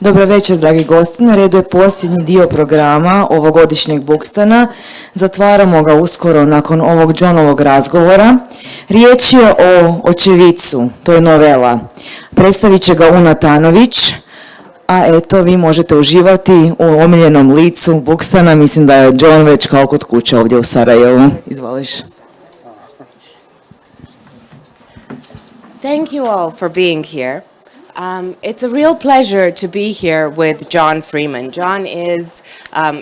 Dobro večer, dragi gosti. Na redu je posljednji dio programa ovogodišnjeg Bookstana. Zatvaramo ga uskoro nakon ovog Johnovog razgovora. Riječ je o Očevicu, to je novela. Predstavit će ga Una Tanović, a eto, vi možete uživati u omiljenom licu Bookstana. Mislim da je John već kao kod kuće ovdje u Sarajevu. Izvoliš. Thank you all for being here. It's a real pleasure to be here with John Freeman. John is,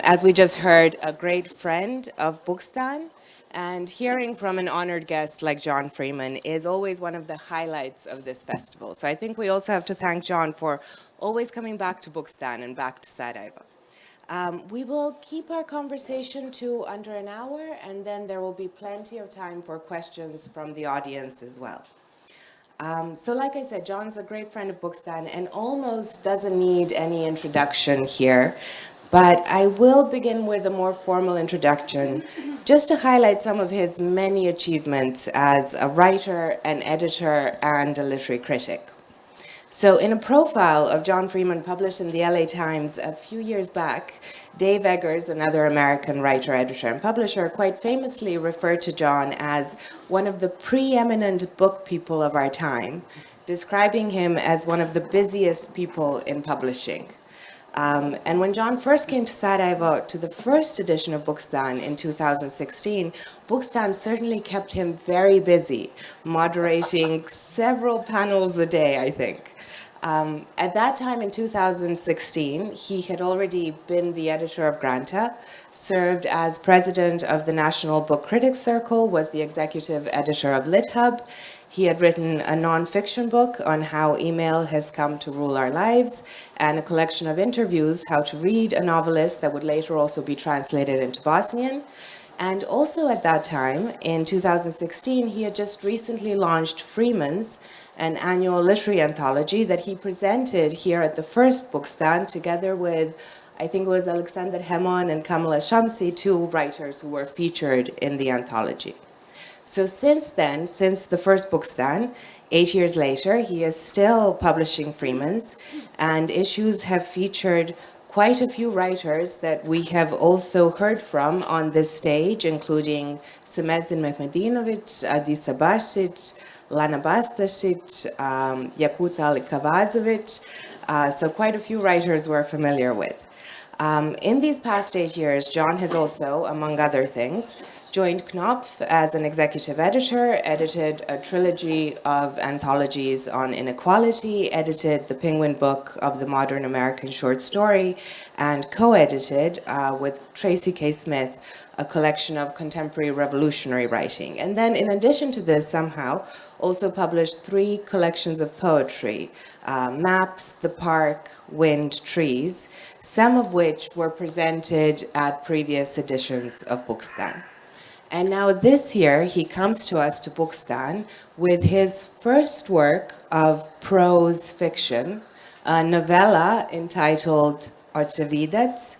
as we just heard, a great friend of Bookstán, and hearing from an honored guest like John Freeman is always one of the highlights of this festival. So I think we also have to thank John for always coming back to Bookstán and back to Sarajevo. We will keep our conversation to under an hour, and then there will be plenty of time for questions from the audience as well. So like I said, John's a great friend of Bookstán and almost doesn't need any introduction here, but I will begin with a more formal introduction just to highlight some of his many achievements as a writer, an editor, and a literary critic. So in a profile of John Freeman published in the LA Times a few years back, Dave Eggers, another American writer, editor, and publisher, quite famously referred to John as one of the preeminent book people of our time, describing him as one of the busiest people in publishing. And when John first came to Sarajevo to the first edition of Bookstán in 2016, Bookstán certainly kept him very busy, moderating several panels a day, I think. At that time in 2016, he had already been the editor of Granta, served as president of the National Book Critics Circle, was the executive editor of LitHub. He had written a non-fiction book on how email has come to rule our lives, and a collection of interviews, How to Read a Novelist, that would later also be translated into Bosnian. And also at that time, in 2016, he had just recently launched Freeman's, an annual literary anthology that he presented here at the first Bookstán together with, I think it was Alexander Hemon and Kamala Shamsi, two writers who were featured in the anthology. So since then, since the first Bookstán, 8 years later, he is still publishing Freeman's, and issues have featured quite a few writers that we have also heard from on this stage, including Semezdin Mehmedinović, Adisa Basić, Lana Bastasić, Yakuta Alikavazović, so quite a few writers we're familiar with. In these past 8 years, John has also, among other things, joined Knopf as an executive editor, edited a trilogy of anthologies on inequality, edited the Penguin Book of the Modern American Short Story, and co-edited with Tracy K. Smith a collection of contemporary revolutionary writing. And then in addition to this, somehow, also published 3 collections of poetry, Maps, The Park, Wind, Trees, some of which were presented at previous editions of Bookstán. And now this year, he comes to us to Bookstán with his first work of prose fiction, a novella entitled Očevidac,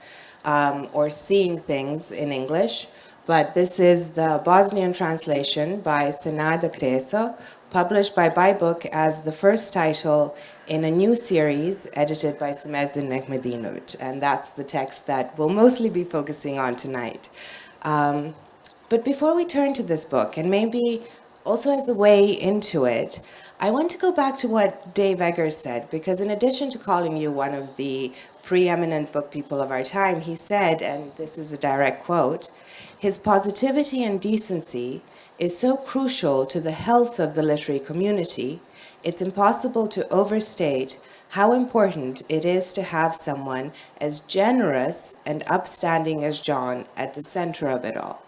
or Seeing Things in English, but this is the Bosnian translation by Senada Kreso, published by BuyBook as the first title in a new series edited by Semezdin Mehmedinović, and that's the text that we'll mostly be focusing on tonight. But before we turn to this book, and maybe also as a way into it, I want to go back to what Dave Eggers said, because in addition to calling you one of the preeminent book people of our time, he said, and this is a direct quote, "His positivity and decency is so crucial to the health of the literary community, it's impossible to overstate how important it is to have someone as generous and upstanding as John at the center of it all."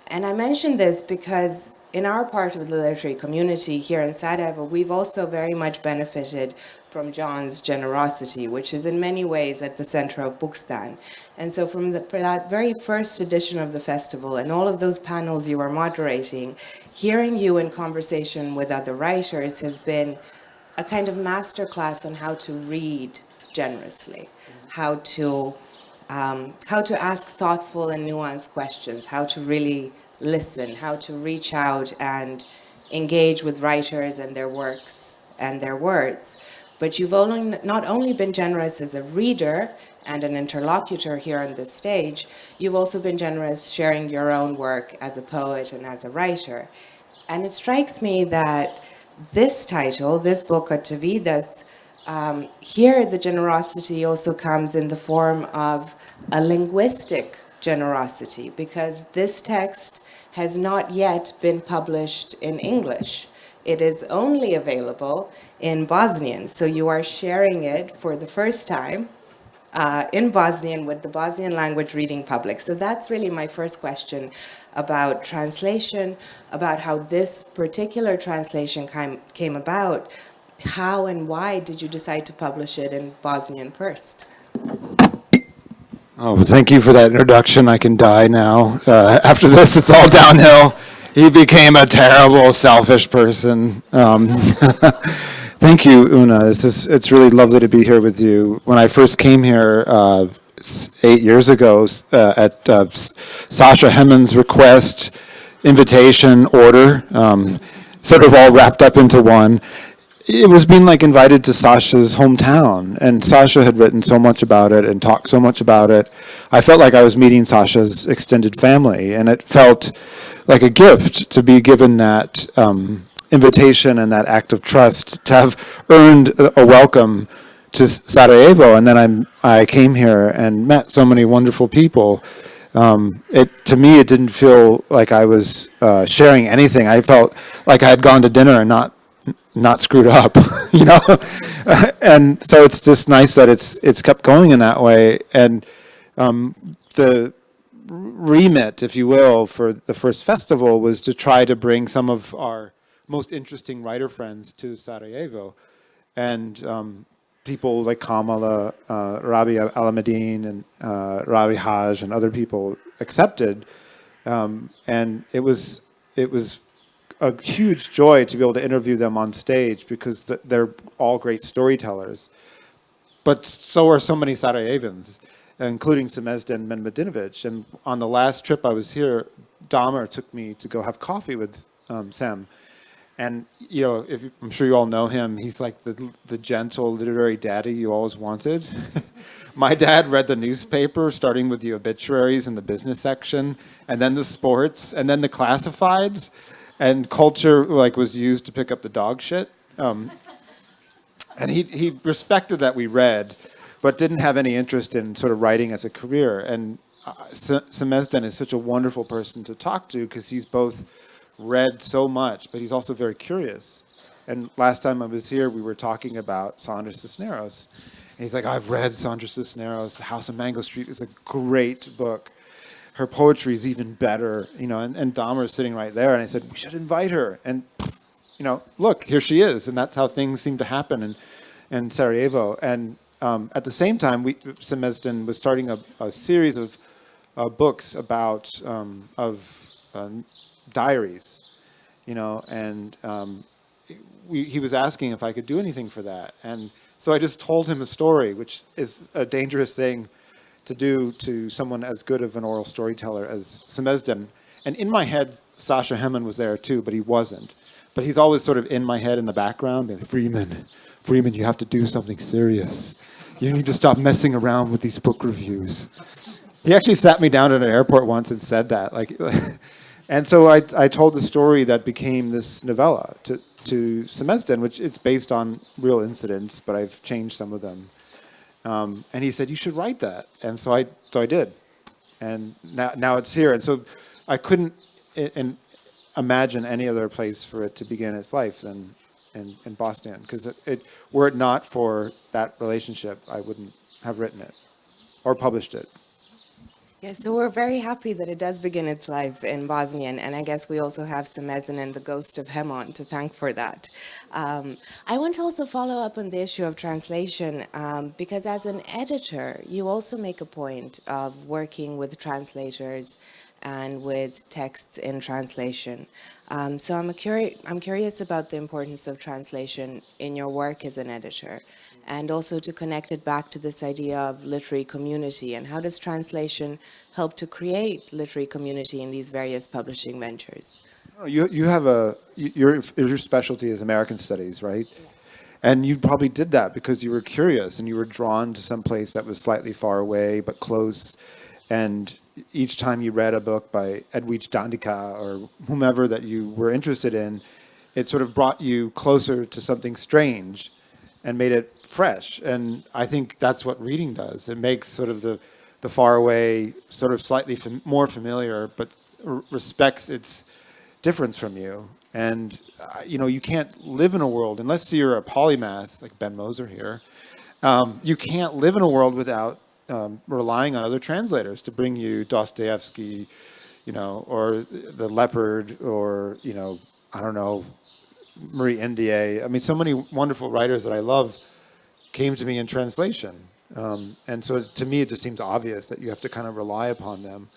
And I mention this because in our part of the literary community here in Sarajevo, we've also very much benefited from John's generosity, which is in many ways at the center of Bookstán. And so for that very first edition of the festival and all of those panels you were moderating, hearing you in conversation with other writers has been a kind of masterclass on how to read generously, how to ask thoughtful and nuanced questions, how to really listen, how to reach out and engage with writers and their works and their words. But you've not only been generous as a reader and an interlocutor here on this stage, you've also been generous sharing your own work as a poet and as a writer. And it strikes me that this title, this book, Očevidac, here the generosity also comes in the form of a linguistic generosity, because this text has not yet been published in English. It is only available in Bosnian, so you are sharing it for the first time in Bosnian with the Bosnian language reading public. So that's really my first question about translation, about how this particular translation came about. How and why did you decide to publish it in Bosnian first? Oh, thank you for that introduction. I can die now. After this, it's all downhill. He became a terrible, selfish person. Thank you, Una. It's really lovely to be here with you. When I first came here 8 years ago at Sasha Hemmon's request, invitation, order, sort of all wrapped up into one, it was being like invited to Sasha's hometown, and Sasha had written so much about it and talked so much about it. I felt like I was meeting Sasha's extended family, and it felt like a gift to be given that invitation and that act of trust, to have earned a welcome to Sarajevo. And then I came here and met so many wonderful people. To me, it didn't feel like I was sharing anything. I felt like I had gone to dinner and not screwed up, you know. And so it's just nice that it's kept going in that way. And the remit, if you will, for the first festival was to try to bring some of our most interesting writer friends to Sarajevo, and people like Kamala, Rabi Alameddin, and Rabi Haj, and other people accepted, and it was a huge joy to be able to interview them on stage, because they're all great storytellers. But so are so many Sarajevans, including Semezden Medinovic. And on the last trip I was here, Dahmer took me to go have coffee with Sem. And you know, I'm sure you all know him. He's like the gentle literary daddy you always wanted. My dad read the newspaper, starting with the obituaries in the business section, and then the sports, and then the classifieds. And culture was used to pick up the dog shit. And he respected that we read, but didn't have any interest in sort of writing as a career. And Semezden is such a wonderful person to talk to, because he's both read so much, but he's also very curious. And last time I was here, we were talking about Sandra Cisneros. And he's like, I've read Sandra Cisneros. House of Mango Street is a great book. Her poetry is even better, you know, and Dahmer is sitting right there. And I said, we should invite her. And, you know, look, here she is. And that's how things seem to happen in Sarajevo. And at the same time, Semezden was starting a series of books about, diaries, you know, and he was asking if I could do anything for that. And so I just told him a story, which is a dangerous thing to do to someone as good of an oral storyteller as Semezden. And in my head, Sasha Hemon was there too, but he wasn't. But he's always sort of in my head in the background. And Freeman, you have to do something serious. You need to stop messing around with these book reviews. He actually sat me down at an airport once and said that. And so I told the story that became this novella to Semezden, which it's based on real incidents, but I've changed some of them. And he said, you should write that. And so I did. And now it's here. And so I couldn't imagine any other place for it to begin its life than in Boston. Because were it not for that relationship, I wouldn't have written it or published it. Yes, so we're very happy that it does begin its life in Bosnian, and I guess we also have Semezden and the ghost of Hemon to thank for that. I want to also follow up on the issue of translation, because as an editor, you also make a point of working with translators and with texts in translation. So I'm curious about the importance of translation in your work as an editor, and also to connect it back to this idea of literary community, and how does translation help to create literary community in these various publishing ventures? You have your specialty is American studies, right? And you probably did that because you were curious and you were drawn to some place that was slightly far away but close. And each time you read a book by Edwidge Dandika or whomever that you were interested in, it sort of brought you closer to something strange and made it fresh. And I think that's what reading does. It makes sort of the far away sort of slightly more familiar, but respects its difference from you. And you can't live in a world unless you're a polymath like Ben Moser here. You can't live in a world without relying on other translators to bring you Dostoevsky, or The Leopard, or I don't know, Marie Ndiaye. I mean, so many wonderful writers that I love came to me in translation. And so to me, it just seems obvious that you have to kind of rely upon them.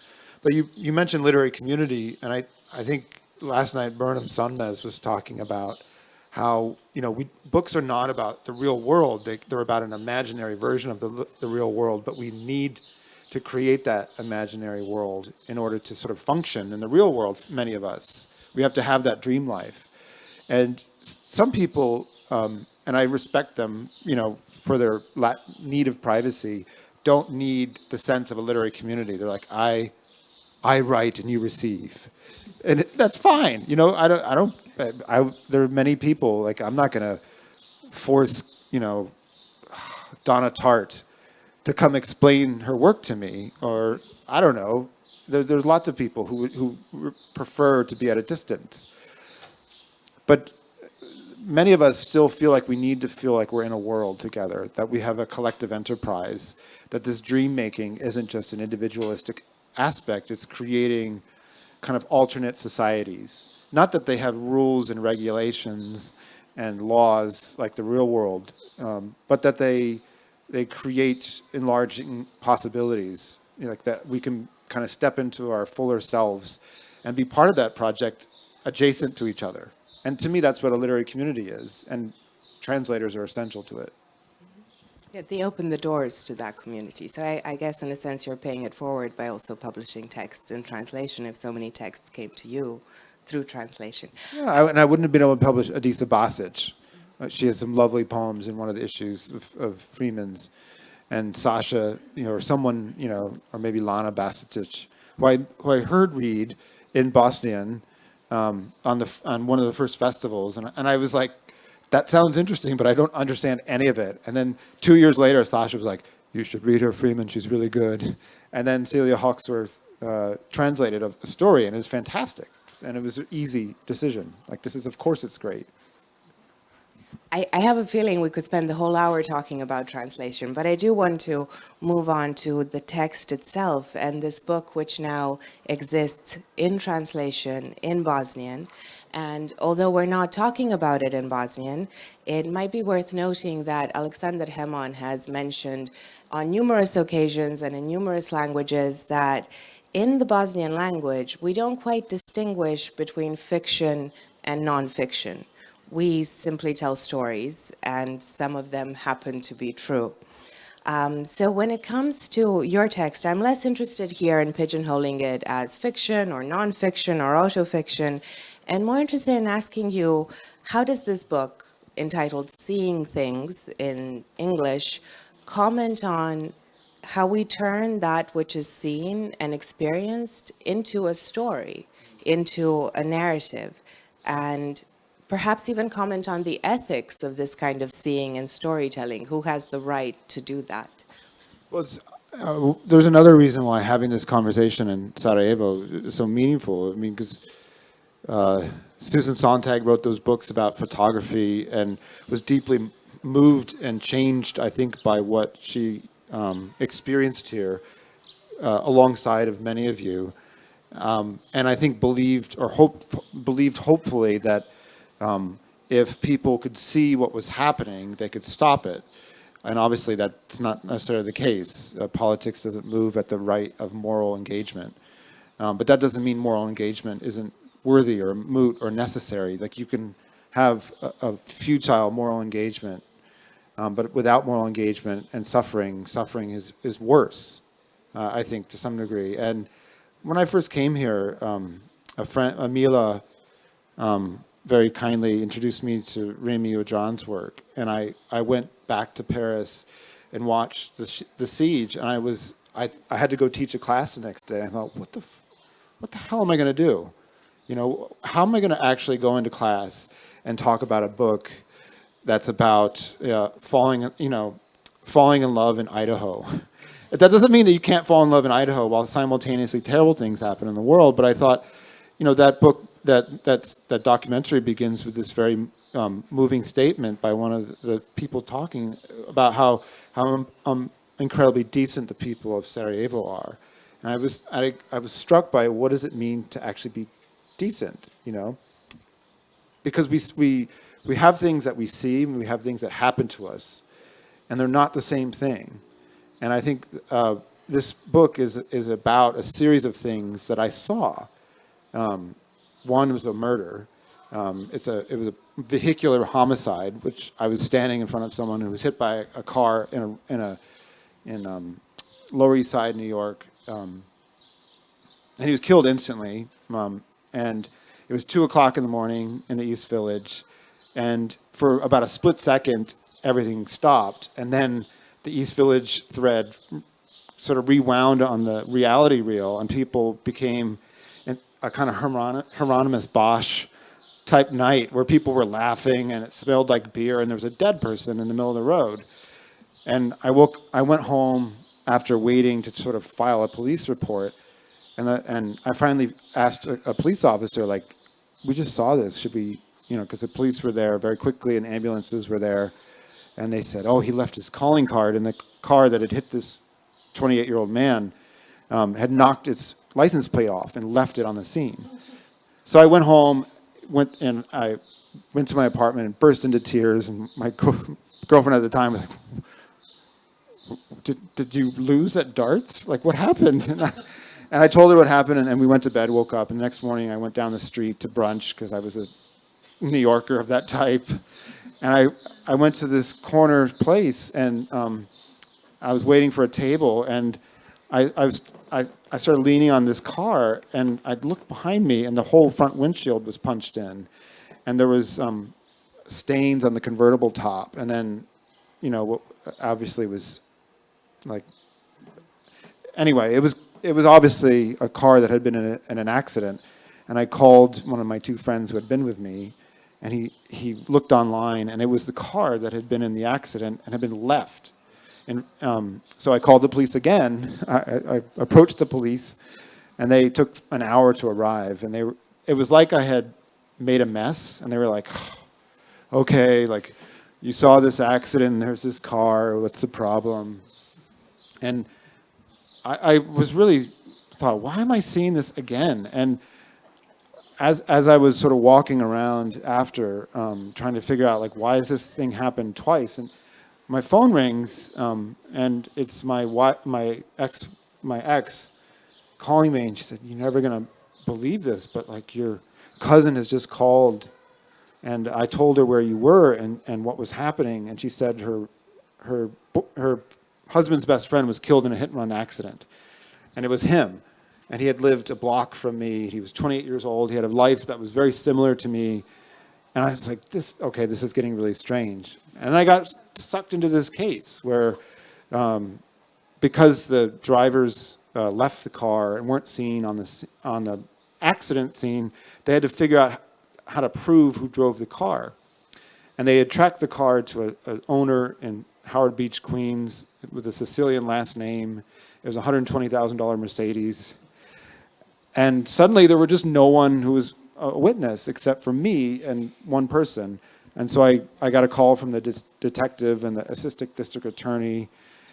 But you mentioned literary community, and I think last night Burnham Sunmez was talking about how books are not about the real world. They're about an imaginary version of the real world, but we need to create that imaginary world in order to sort of function in the real world. Many of us, we have to have that dream life. And some people, and I respect them, for their need of privacy, don't need the sense of a literary community. They're like, I write and you receive, and that's fine. There are many people, like, I'm not going to force, Donna Tartt to come explain her work to me, or I don't know. There's lots of people who prefer to be at a distance. But many of us still feel like we need to feel like we're in a world together, that we have a collective enterprise, that this dream making isn't just an individualistic aspect, it's creating kind of alternate societies. Not that they have rules and regulations and laws like the real world, but that they create enlarging possibilities, like that we can kind of step into our fuller selves and be part of that project adjacent to each other. And to me, that's what a literary community is, and translators are essential to it. Yeah, they open the doors to that community. So I guess in a sense you're paying it forward by also publishing texts in translation if so many texts came to you through translation. Yeah, and I wouldn't have been able to publish Adisa Basic. She has some lovely poems in one of the issues of Freeman's. And Sasha, or someone, or maybe Lana Basic, who I heard read in Bosnian on one of the first festivals. And I was like, that sounds interesting, but I don't understand any of it. And then 2 years later, Sasha was like, you should read her Freeman, she's really good. And then Celia Hawksworth translated a story, and it was fantastic. And it was an easy decision. Like, of course it's great. I have a feeling we could spend the whole hour talking about translation, but I do want to move on to the text itself and this book, which now exists in translation in Bosnian. And although we're not talking about it in Bosnian, it might be worth noting that Aleksandar Hemon has mentioned on numerous occasions and in numerous languages that in the Bosnian language, we don't quite distinguish between fiction and nonfiction. We simply tell stories, and some of them happen to be true. So when it comes to your text, I'm less interested here in pigeonholing it as fiction or nonfiction or autofiction, and more interested in asking you, how does this book, entitled Seeing Things in English, comment on how we turn that which is seen and experienced into a story, into a narrative, and perhaps even comment on the ethics of this kind of seeing and storytelling. Who has the right to do that? Well, there's another reason why having this conversation in Sarajevo is so meaningful. I mean, because Susan Sontag wrote those books about photography and was deeply moved and changed, I think, by what she experienced here alongside of many of you. And I think believed hopefully that if people could see what was happening, they could stop it. And obviously that's not necessarily the case. Politics doesn't move at the rate of moral engagement. But that doesn't mean moral engagement isn't worthy or moot or necessary. Like, you can have a futile moral engagement, but without moral engagement and suffering is worse, I think, to some degree. And when I first came here, a friend, Amila, very kindly introduced me to Rémi Audran's work, and I went back to Paris and watched the siege, and I had to go teach a class the next day. And I thought, what the hell am I going to do? You know, how am I going to actually go into class and talk about a book that's about falling in love in Idaho? That doesn't mean that you can't fall in love in Idaho while simultaneously terrible things happen in the world. But I thought, that book, that documentary begins with this very moving statement by one of the people talking about how incredibly decent the people of Sarajevo are. And I was struck by what does it mean to actually be decent, because we have things that we see and we have things that happen to us, and they're not the same thing. And I think this book is about a series of things that I saw. One was a murder. It was a vehicular homicide, which I was standing in front of someone who was hit by a car in Lower East Side, New York, and he was killed instantly. And it was 2:00 in the morning in the East Village, and for about a split second, everything stopped, and then the East Village thread sort of rewound on the reality reel, and people became a kind of Hieronymus Bosch type night where people were laughing and it smelled like beer and there was a dead person in the middle of the road. And I went home after waiting to sort of file a police report, and I finally asked a police officer, like, we just saw this, should we, because the police were there very quickly and ambulances were there, and they said, oh, he left his calling card in the car that had hit this 28-year-old man, had knocked its license plate off and left it on the scene. So I went home, I went to my apartment and burst into tears, and my girlfriend at the time was like, did you lose at darts? Like, what happened? And I told her what happened, and we went to bed, woke up, and the next morning I went down the street to brunch because I was a New Yorker of that type. And I went to this corner place, and I was waiting for a table, and I started leaning on this car, and I looked behind me, and the whole front windshield was punched in, and there was stains on the convertible top, and then, what obviously was like, anyway, it was obviously a car that had been in an accident, and I called one of my two friends who had been with me, and he looked online, and it was the car that had been in the accident and had been left. And so I called the police again. I approached the police, and they took an hour to arrive. And it was like I had made a mess, and they were like, okay, like, you saw this accident, and there's this car, what's the problem? And I was really thought, why am I seeing this again? And as I was sort of walking around after, trying to figure out, like, why has this thing happened twice? And my phone rings, and it's my ex calling me, and she said, "You're never gonna believe this, but like your cousin has just called, and I told her where you were and what was happening, and she said her husband's best friend was killed in a hit-and-run accident, and it was him, and he had lived a block from me. He was 28 years old. He had a life that was very similar to me." And I was like, this is getting really strange. And I got sucked into this case where, because the drivers left the car and weren't seen on the accident scene, they had to figure out how to prove who drove the car. And they had tracked the car to an owner in Howard Beach, Queens, with a Sicilian last name. It was a $120,000 Mercedes. And suddenly there were just no one who was a witness except for me and one person. And so I got a call from the detective and the assistant district attorney,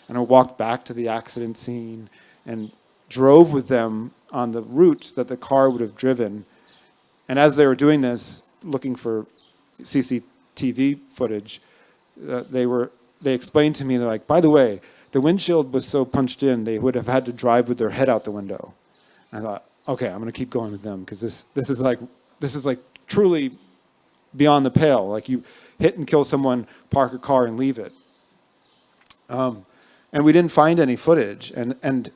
and I walked back to the accident scene and drove with them on the route that the car would have driven. And as they were doing this, looking for CCTV footage, they explained to me, they're like, by the way, the windshield was so punched in, they would have had to drive with their head out the window. And I thought, okay, I'm going to keep going with them, because this is like truly beyond the pale. Like, you hit and kill someone, park a car, and leave it. And we didn't find any footage. And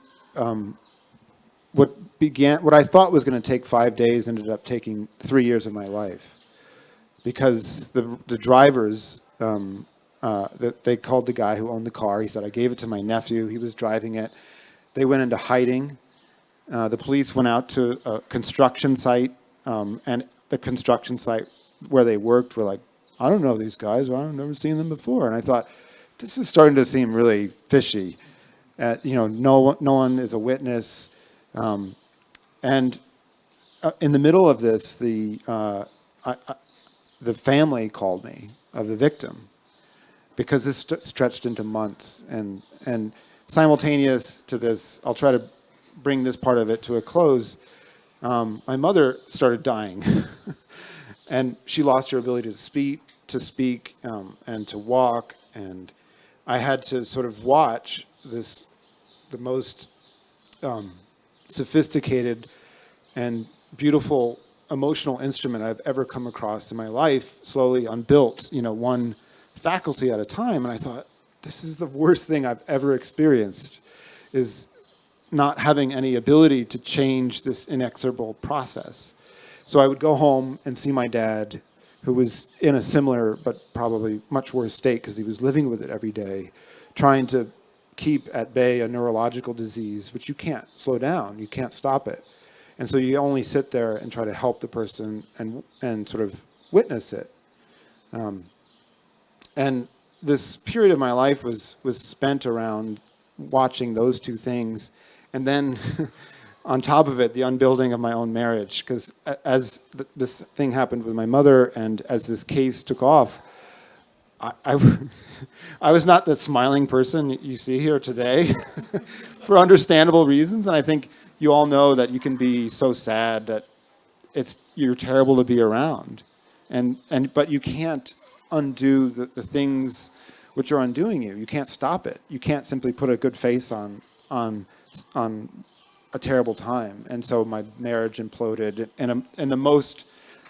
what what I thought was going to take 5 days ended up taking 3 years of my life, because the drivers, they called the guy who owned the car. He said, I gave it to my nephew. He was driving it. They went into hiding. The police went out to a construction site, and the construction site where they worked were like, I don't know these guys. I've never seen them before. And I thought, this is starting to seem really fishy. No one is a witness. And in the middle of this, the family called me of the victim, because this stretched into months. And simultaneous to this, I'll try to bring this part of it to a close. My mother started dying, and she lost her ability to speak, and to walk. And I had to sort of watch the most sophisticated and beautiful emotional instrument I've ever come across in my life slowly unbuilt, one faculty at a time. And I thought, this is the worst thing I've ever experienced, is not having any ability to change this inexorable process. So I would go home and see my dad, who was in a similar but probably much worse state, because he was living with it every day, trying to keep at bay a neurological disease, which you can't slow down, you can't stop it. And so you only sit there and try to help the person and sort of witness it. And this period of my life was spent around watching those two things. And then on top of it, the unbuilding of my own marriage. Because as this thing happened with my mother, and as this case took off, I was not the smiling person you see here today for understandable reasons. And I think you all know that you can be so sad that you're terrible to be around. But you can't undo the things which are undoing you. You can't stop it. You can't simply put a good face on a terrible time. And so my marriage imploded in the most,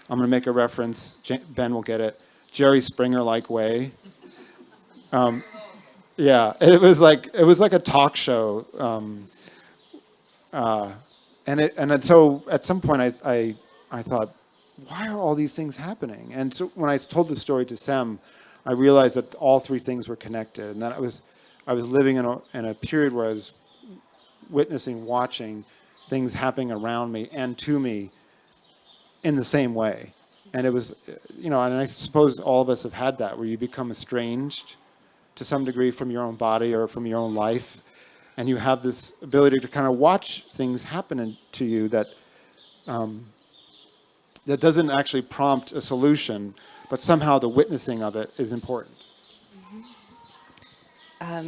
I'm going to make a reference, Ben will get it, Jerry Springer-like way. Yeah, it was like a talk show. And so at some point I thought, why are all these things happening? And so when I told the story to Sem, I realized that all three things were connected, and that I was living in a period where I was witnessing, watching things happening around me and to me in the same way. And it was, and I suppose all of us have had that, where you become estranged to some degree from your own body or from your own life, and you have this ability to kind of watch things happen to you that that doesn't actually prompt a solution, but somehow the witnessing of it is important.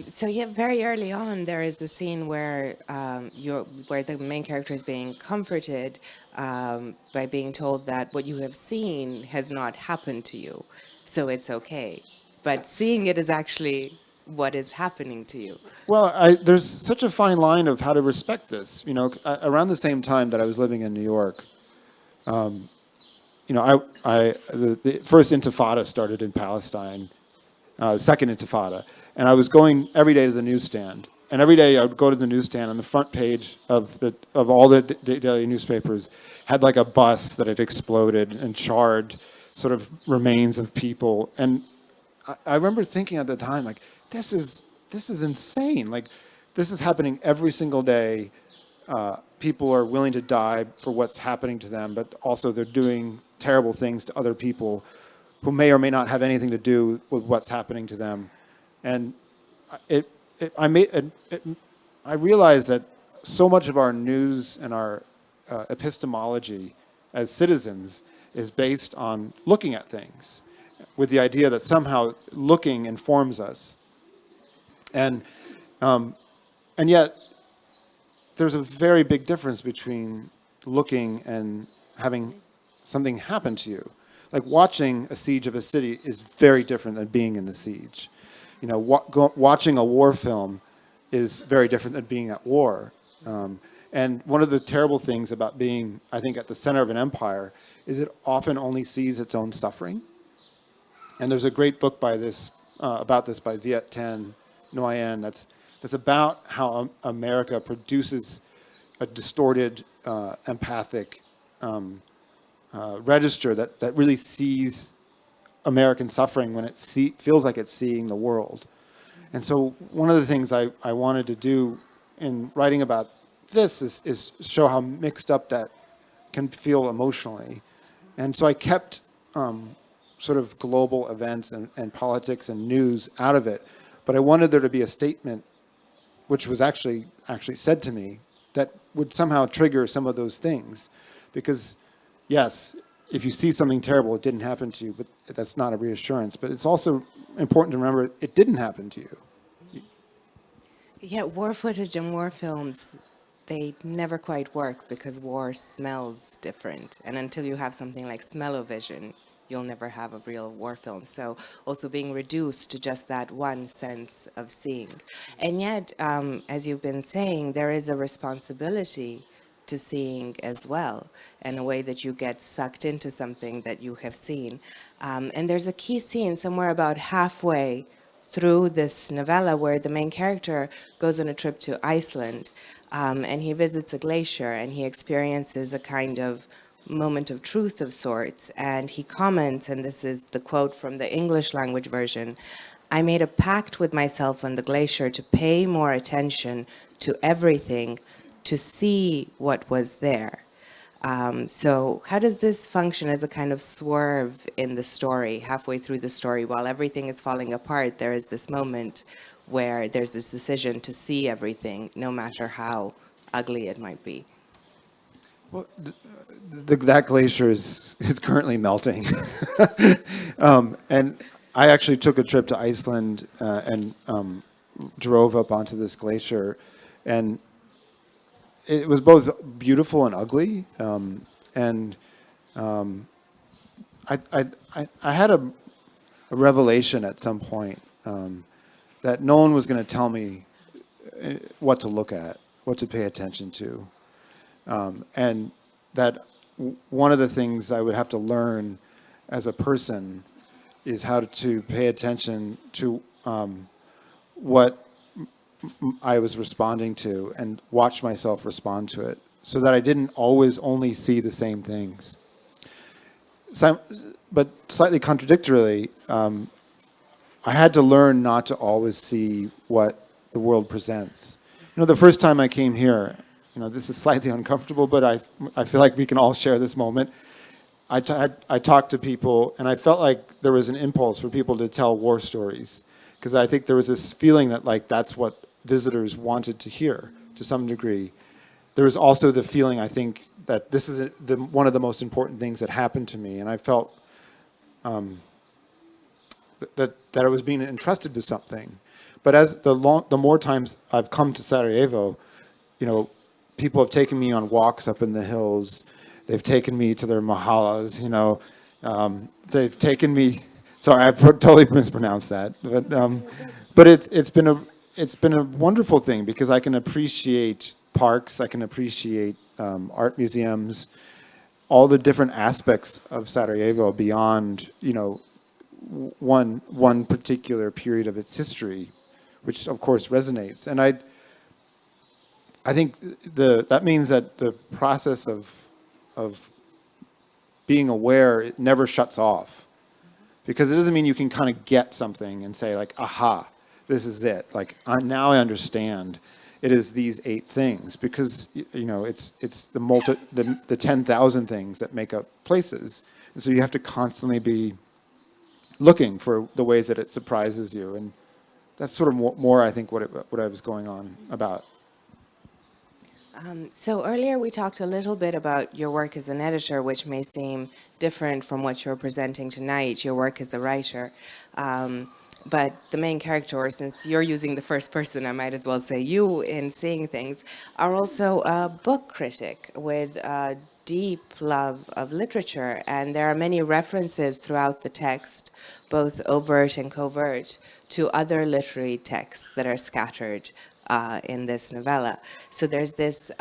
So yeah, very early on, there is a scene where where the main character is being comforted by being told that what you have seen has not happened to you, so it's okay. But seeing it is actually what is happening to you. Well, there's such a fine line of how to respect this. Around the same time that I was living in New York, the first Intifada started in Palestine, second Intifada, and I was going every day to the newsstand. And every day I would go to the newsstand, and the front page of all the daily newspapers had like a bus that had exploded and charred sort of remains of people. And I remember thinking at the time, like, this is insane. Like, this is happening every single day. People are willing to die for what's happening to them, but also they're doing terrible things to other people who may or may not have anything to do with what's happening to them. And I realized that so much of our news and our epistemology as citizens is based on looking at things, with the idea that somehow looking informs us. And yet, there's a very big difference between looking and having something happen to you. Like, watching a siege of a city is very different than being in the siege. Watching a war film is very different than being at war. And one of the terrible things about being, I think, at the center of an empire is it often only sees its own suffering. And there's a great book about this by Viet Thanh Nguyen that's about how America produces a distorted empathic register that really sees American suffering when it feels like it's seeing the world. And so one of the things I wanted to do in writing about this is show how mixed up that can feel emotionally. And so I kept sort of global events and politics and news out of it, but I wanted there to be a statement which was actually said to me that would somehow trigger some of those things. Because yes, if you see something terrible, it didn't happen to you, but that's not a reassurance. But it's also important to remember it didn't happen to you. Yeah, war footage and war films, they never quite work because war smells different. And until you have something like smell-o-vision, you'll never have a real war film. So also being reduced to just that one sense of seeing. And yet, as you've been saying, there is a responsibility to seeing as well, in a way that you get sucked into something that you have seen. And there's a key scene somewhere about halfway through this novella where the main character goes on a trip to Iceland, and he visits a glacier and he experiences a kind of moment of truth of sorts, and he comments, and this is the quote from the English language version, "I made a pact with myself on the glacier to pay more attention to everything, to see what was there." So how does this function as a kind of swerve in the story, halfway through the story, while everything is falling apart, there is this moment where there's this decision to see everything, no matter how ugly it might be? Well, that glacier is currently melting. And I actually took a trip to Iceland and drove up onto this glacier, and it was both beautiful and ugly. I had a revelation at some point that no one was going to tell me what to look at, what to pay attention to. And that one of the things I would have to learn as a person is how to pay attention to what I was responding to and watch myself respond to it, so that I didn't always only see the same things. But slightly contradictorily, I had to learn not to always see what the world presents. You know, the first time I came here, you know, this is slightly uncomfortable, but I feel like we can all share this moment. I talked to people, and I felt like there was an impulse for people to tell war stories, because I think there was this feeling that, like, that's what visitors wanted to hear to some degree. There was also the feeling, I think, that this is one of the most important things that happened to me, and I felt that I was being entrusted with something. But as the more times I've come to Sarajevo, you know, people have taken me on walks up in the hills. They've taken me to their mahallas, you know. They've taken me. Sorry, I totally mispronounced that. But it's been a wonderful thing, because I can appreciate parks, I can appreciate art museums, all the different aspects of Sarajevo beyond, you know, one particular period of its history, which of course resonates. And I think that means that the process of being aware, it never shuts off. Because it doesn't mean you can kind of get something and say, like, aha, this is it. Like, now I understand. It is these 8 things, because, you know, it's the 10,000 things that make up places. And so you have to constantly be looking for the ways that it surprises you. And that's sort of more I think, what I was going on about. So earlier we talked a little bit about your work as an editor, which may seem different from what you're presenting tonight, your work as a writer. But the main character, or since you're using the first person, I might as well say you in Seeing Things, are also a book critic with a deep love of literature. And there are many references throughout the text, both overt and covert, to other literary texts that are scattered in this novella. So there's this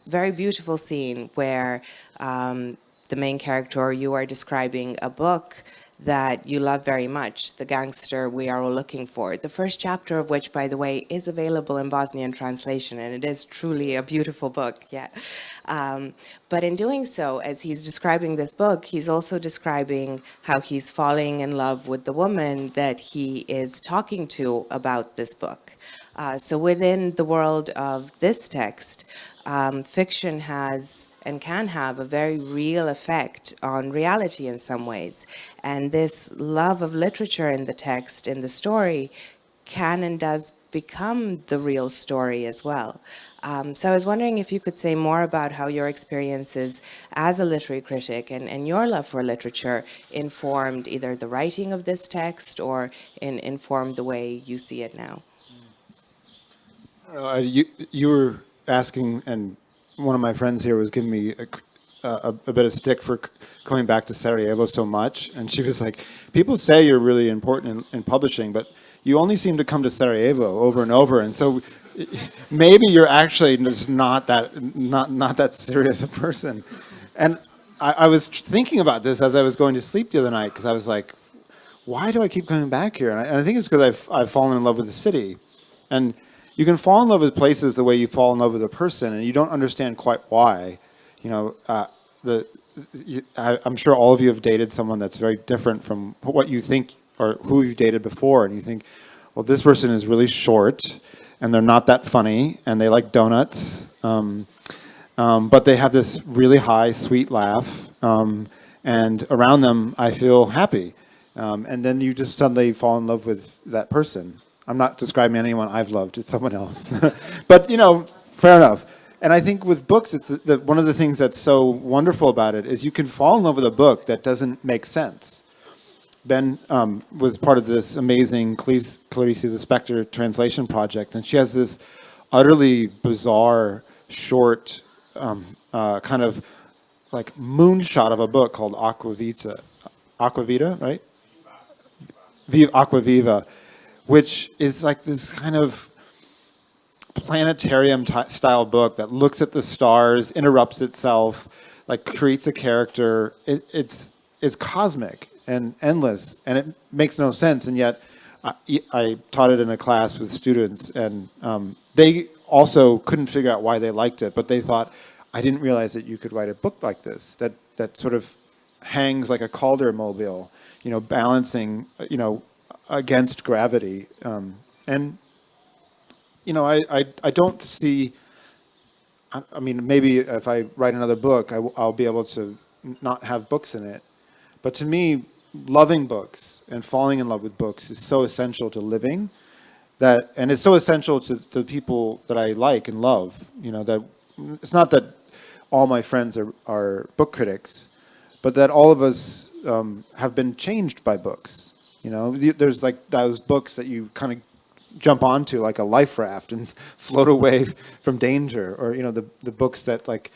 very beautiful scene where the main character, you are describing a book that you love very much, The Gangster We Are All Looking For. The first chapter of which, by the way, is available in Bosnian translation, and it is truly a beautiful book, yeah. But in doing so, as he's describing this book, he's also describing how he's falling in love with the woman that he is talking to about this book. So within the world of this text, fiction has and can have a very real effect on reality in some ways. And this love of literature in the text, in the story, can and does become the real story as well. So I was wondering if you could say more about how your experiences as a literary critic and your love for literature informed either the writing of this text or informed the way you see it now. You were asking, and one of my friends here was giving me a bit of stick for coming back to Sarajevo so much, and she was like, "People say you're really important in publishing, but you only seem to come to Sarajevo over and over, and so maybe you're actually just not that serious a person." And I was thinking about this as I was going to sleep the other night because I was like, "Why do I keep coming back here?" And I think it's because I've fallen in love with the city, and you can fall in love with places the way you fall in love with a person, and you don't understand quite why. You know, I'm sure all of you have dated someone that's very different from what you think or who you've dated before, and you think, well, this person is really short, and they're not that funny, and they like donuts, but they have this really high, sweet laugh, and around them I feel happy. And then you just suddenly fall in love with that person. I'm not describing anyone I've loved, it's someone else. But, you know, fair enough. And I think with books, it's one of the things that's so wonderful about it is you can fall in love with a book that doesn't make sense. Ben was part of this amazing Clarice Lispector translation project, and she has this utterly bizarre, short, kind of like moonshot of a book called Aquavita, right? Aquaviva, which is like this kind of planetarium style book that looks at the stars, interrupts itself, like creates a character. It's cosmic and endless, and it makes no sense. And yet, I taught it in a class with students, and they also couldn't figure out why they liked it, but they thought, I didn't realize that you could write a book like this, that sort of hangs like a Calder mobile, you know, balancing, you know, against gravity. And, you know, I don't see, I mean, maybe if I write another book, I'll be able to not have books in it. But to me, loving books and falling in love with books is so essential to living and it's so essential to the people that I like and love. You know, that it's not that all my friends are book critics, but that all of us have been changed by books. You know, there's like those books that you kind of jump onto like a life raft and float away from danger, or, you know, the books that like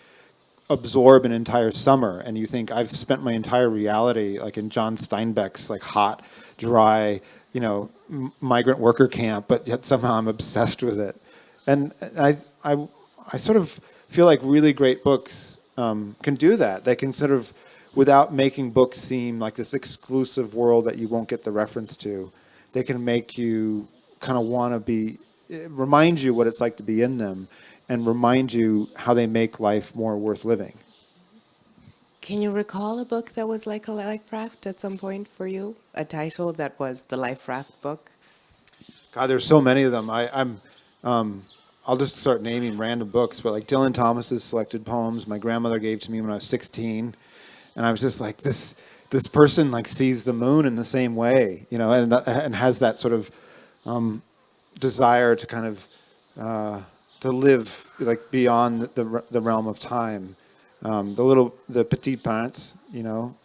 absorb an entire summer, and you think, I've spent my entire reality like in John Steinbeck's like hot, dry, you know, migrant worker camp, but yet somehow I'm obsessed with it. And I sort of feel like really great books can do that. They can sort of, without making books seem like this exclusive world that you won't get the reference to, they can make you kind of want to remind you what it's like to be in them, and remind you how they make life more worth living. Can you recall a book that was like a life raft at some point for you? A title that was the life raft book? God, there's so many of them. I'll just start naming random books, but like Dylan Thomas's selected poems, my grandmother gave to me when I was 16, and I was just like, this person like sees the moon in the same way, you know, and has that sort of desire to kind of to live like beyond the realm of time. The petite prince, you know,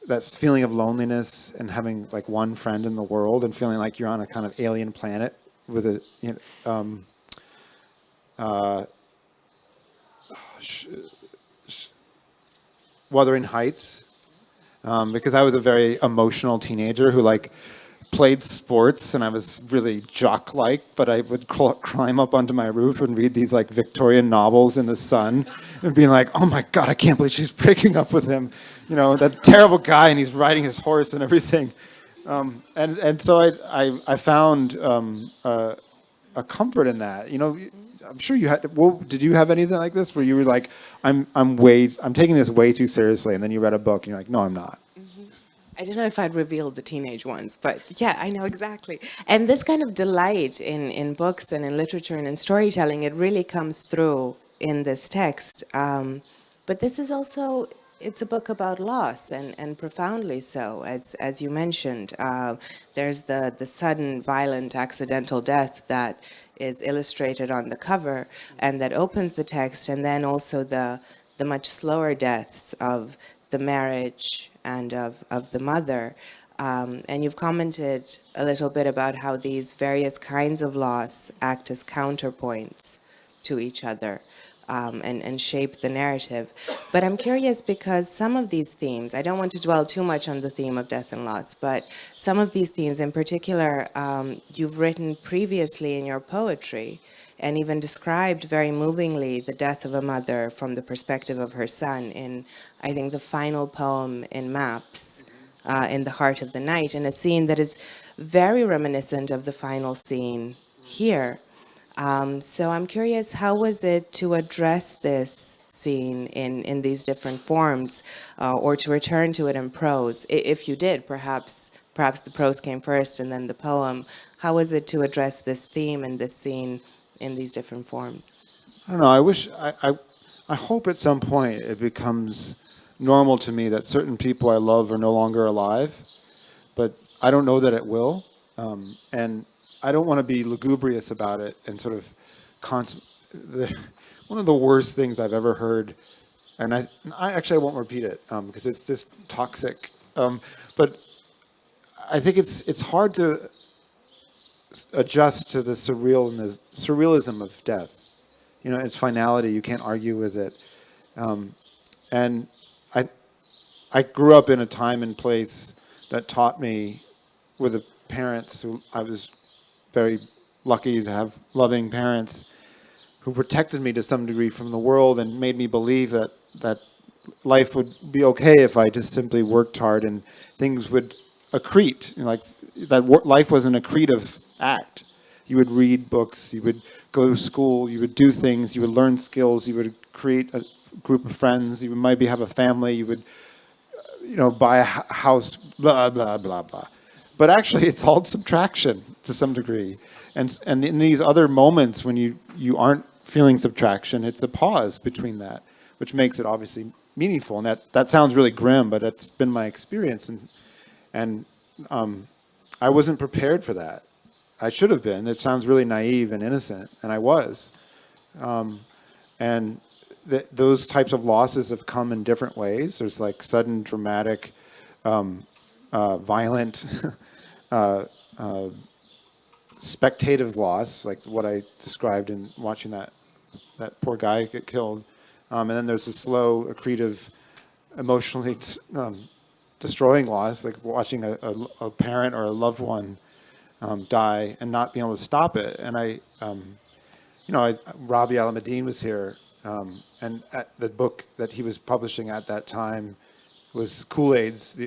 that feeling of loneliness and having like one friend in the world and feeling like you're on a kind of alien planet with a, you know, Wuthering Heights, because I was a very emotional teenager who like played sports and I was really jock-like, but I would climb up onto my roof and read these like Victorian novels in the sun and being like, oh my God, I can't believe she's breaking up with him. You know, that terrible guy and he's riding his horse and everything. And so I found a comfort in that. You know, I'm sure you had. Well, did you have anything like this where you were like, I'm taking this way too seriously, and then you read a book and you're like, no, I'm not. I don't know if I'd revealed the teenage ones, but yeah, I know exactly. And this kind of delight in books and in literature and in storytelling, it really comes through in this text. But this is also, it's a book about loss, and profoundly so, as you mentioned. There's the sudden, violent, accidental death that is illustrated on the cover and that opens the text, and then also the much slower deaths of the marriage and of the mother. And you've commented a little bit about how these various kinds of loss act as counterpoints to each other and shape the narrative. But I'm curious because some of these themes, I don't want to dwell too much on the theme of death and loss, but some of these themes in particular, you've written previously in your poetry and even described very movingly the death of a mother from the perspective of her son in, I think, the final poem in Maps, in the Heart of the Night, in a scene that is very reminiscent of the final scene here. So I'm curious, how was it to address this scene in these different forms, or to return to it in prose? If you did, perhaps the prose came first and then the poem. How was it to address this theme and this scene in these different forms? I don't know. I hope at some point it becomes normal to me that certain people I love are no longer alive, but I don't know that it will, and I don't want to be lugubrious about it and sort of one of the worst things I've ever heard, and I actually won't repeat it because it's just toxic, but I think it's hard to adjust to the surrealism of death. You know, its finality, you can't argue with it. And I grew up in a time and place that taught me, with the parents who I was very lucky to have loving parents who protected me to some degree from the world and made me believe that life would be okay if I just simply worked hard and things would accrete. You know, like that life was an accretive act. You would read books, you would go to school, you would do things, you would learn skills, you would create a group of friends, you would maybe have a family, you would, you know, buy a house, blah, blah, blah, blah. But actually, it's all subtraction to some degree. And in these other moments when you aren't feeling subtraction, it's a pause between that, which makes it obviously meaningful. And that sounds really grim, but that's been my experience. And I wasn't prepared for that. I should have been. It sounds really naive and innocent, and I was. And those types of losses have come in different ways. There's like sudden, dramatic, violent, spectative loss, like what I described in watching that poor guy get killed. And then there's a slow, accretive, emotionally destroying loss, like watching a parent or a loved one die and not being able to stop it. And Rabi Alameddine was here, and the book that he was publishing at that time was Kool-Aid's,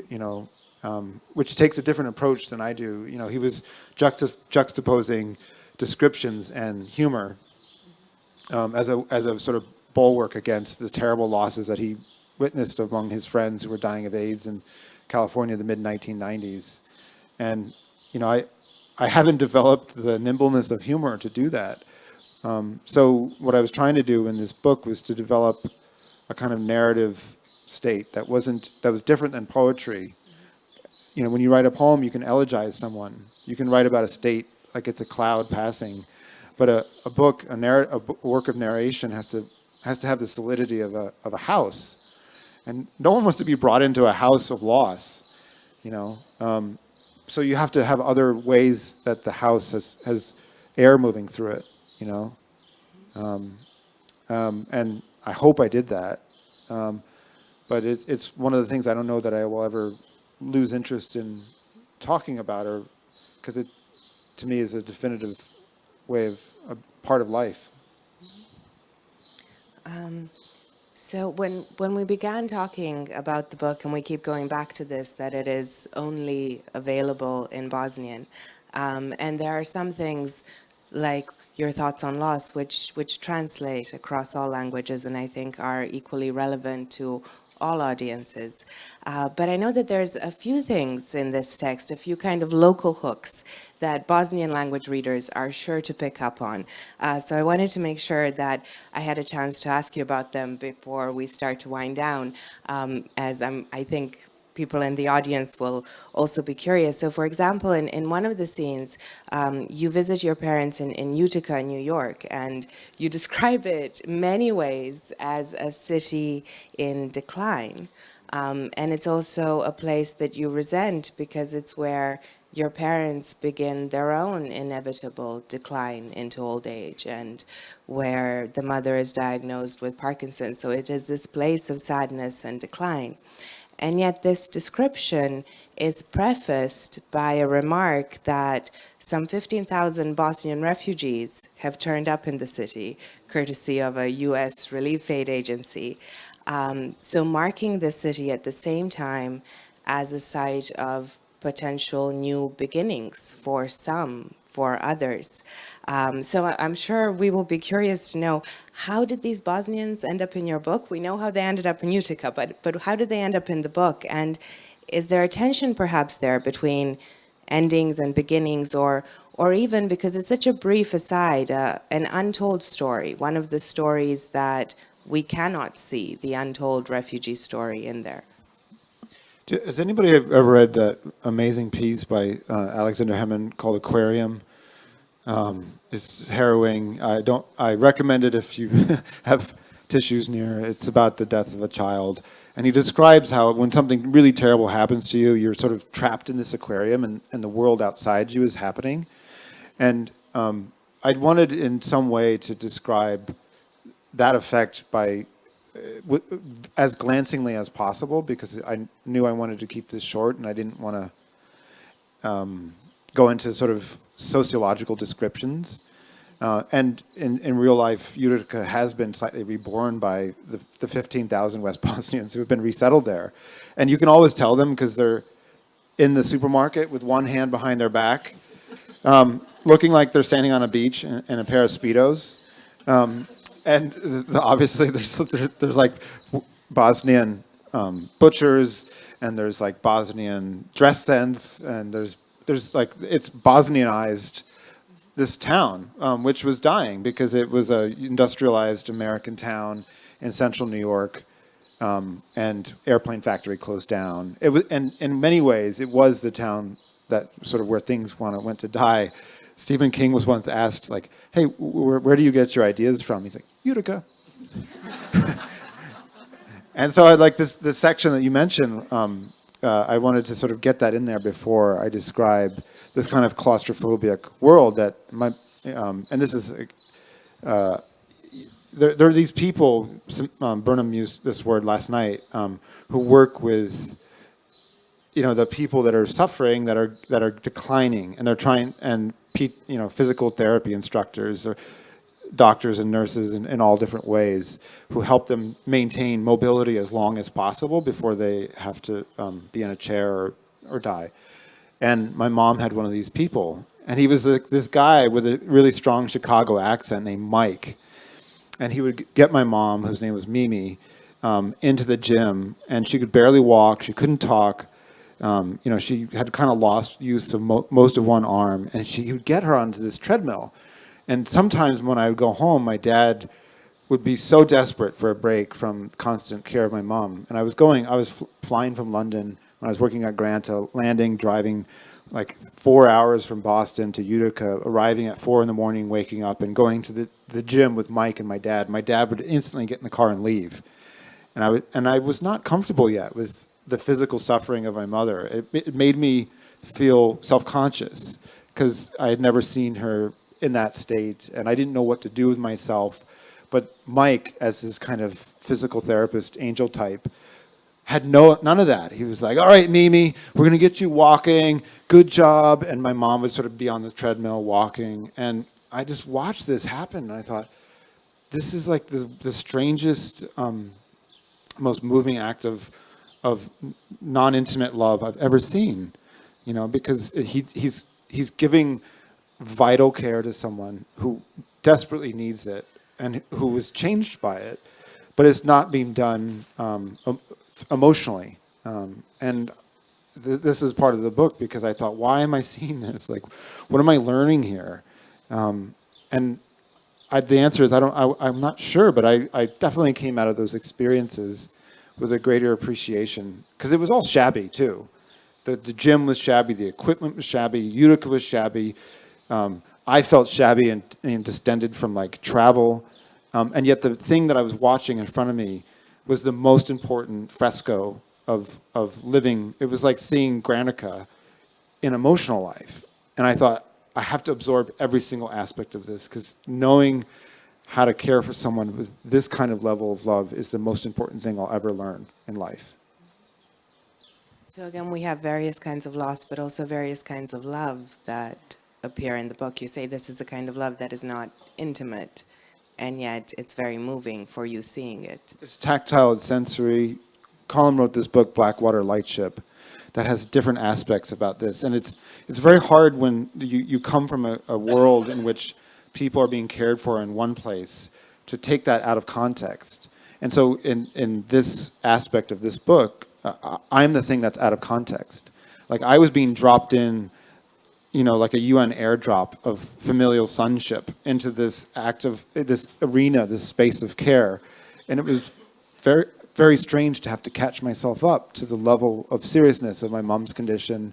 which takes a different approach than I do. You know, he was juxtaposing descriptions and humor as a sort of bulwark against the terrible losses that he witnessed among his friends who were dying of AIDS in California in the mid-1990s. And, you know, I haven't developed the nimbleness of humor to do that. So what I was trying to do in this book was to develop a kind of narrative state that was different than poetry. You know, when you write a poem, you can elegize someone. You can write about a state like it's a cloud passing. But a book, a work of narration has to have the solidity of a house. And no one wants to be brought into a house of loss, you know. So you have to have other ways that the house has air moving through it, you know. And I hope I did that. But it's one of the things I don't know that I will ever lose interest in talking about or because it, to me, is a definitive way of a part of life. So when we began talking about the book, and we keep going back to this, that it is only available in Bosnian, and there are some things like your thoughts on loss, which translate across all languages, and I think are equally relevant to all audiences. But I know that there's a few things in this text, a few kind of local hooks that Bosnian language readers are sure to pick up on. So I wanted to make sure that I had a chance to ask you about them before we start to wind down, I think people in the audience will also be curious. So for example, in one of the scenes, you visit your parents in Utica, New York, and you describe it many ways as a city in decline. And it's also a place that you resent because it's where your parents begin their own inevitable decline into old age, and where the mother is diagnosed with Parkinson's. So it is this place of sadness and decline. And yet this description is prefaced by a remark that some 15,000 Bosnian refugees have turned up in the city, courtesy of a US relief aid agency. So marking the city at the same time as a site of potential new beginnings for some, for others. So I'm sure we will be curious to know, how did these Bosnians end up in your book? We know how they ended up in Utica, but how did they end up in the book? And is there a tension perhaps there between endings and beginnings, or even, because it's such a brief aside, an untold story, one of the stories that we cannot see, the untold refugee story in there? Has anybody ever read that amazing piece by Alexander Hemon called Aquarium? It's harrowing. I recommend it if you have tissues near. It's about the death of a child. And he describes how when something really terrible happens to you, you're sort of trapped in this aquarium, and the world outside you is happening. And I'd wanted in some way to describe that effect by as glancingly as possible, because I knew I wanted to keep this short, and I didn't want to go into sort of sociological descriptions. And in real life, Utica has been slightly reborn by the 15,000 West Bosnians who have been resettled there. And you can always tell them because they're in the supermarket with one hand behind their back, looking like they're standing on a beach in a pair of Speedos. And obviously there's like Bosnian butchers, and there's like Bosnian dress sense, and there's like, it's Bosnianized this town, which was dying because it was a industrialized American town in central New York, and airplane factory closed down. It was, and in many ways, it was the town that sort of where things went to die. Stephen King was once asked, like, "Hey, where do you get your ideas from?" He's like, "Utica." And so I'd like this section that you mentioned. I wanted to sort of get that in there before I describe this kind of claustrophobic world that and this is, there are these people, Burnham used this word last night, who work with, the people that are suffering, that are declining, and they're trying, and physical therapy instructors or doctors and nurses in all different ways who help them maintain mobility as long as possible before they have to be in a chair or die. And my mom had one of these people, and he was this guy with a really strong Chicago accent named Mike. And he would get my mom, whose name was Mimi, into the gym, and she could barely walk, she couldn't talk. She had kind of lost use of most of one arm, and he would get her onto this treadmill. And sometimes when I would go home, my dad would be so desperate for a break from constant care of my mom. And I was flying from London when I was working at Granta, landing, driving like 4 hours from Boston to Utica, arriving at 4 a.m, waking up and going to the gym with Mike and my dad. My dad would instantly get in the car and leave. And I was not comfortable yet with the physical suffering of my mother. It made me feel self-conscious because I had never seen her in that state, and I didn't know what to do with myself. But Mike, as this kind of physical therapist, angel type, had none of that. He was like, all right, Mimi, we're going to get you walking. Good job. And my mom would sort of be on the treadmill walking. And I just watched this happen. And I thought, this is like the strangest, most moving act of non-intimate love I've ever seen. You know, because he's giving vital care to someone who desperately needs it and who was changed by it, but it's not being done emotionally. And this is part of the book because I thought, why am I seeing this? Like, what am I learning here? And the answer is I'm not sure, but I definitely came out of those experiences with a greater appreciation because it was all shabby too. The gym was shabby, the equipment was shabby, Utica was shabby. I felt shabby and distended from like travel. And yet the thing that I was watching in front of me was the most important fresco of living. It was like seeing Guernica in emotional life. And I thought, I have to absorb every single aspect of this because knowing how to care for someone with this kind of level of love is the most important thing I'll ever learn in life. So again, we have various kinds of loss, but also various kinds of love that appear in the book. You say this is a kind of love that is not intimate, and yet it's very moving for you seeing it. It's tactile, it's sensory. Colin wrote this book, Blackwater Lightship, that has different aspects about this. And it's very hard when you come from a world in which people are being cared for in one place to take that out of context. And so in this aspect of this book, I'm the thing that's out of context. Like I was being dropped in, you know, like a UN airdrop of familial sonship into this this arena, this space of care. And it was very, very strange to have to catch myself up to the level of seriousness of my mom's condition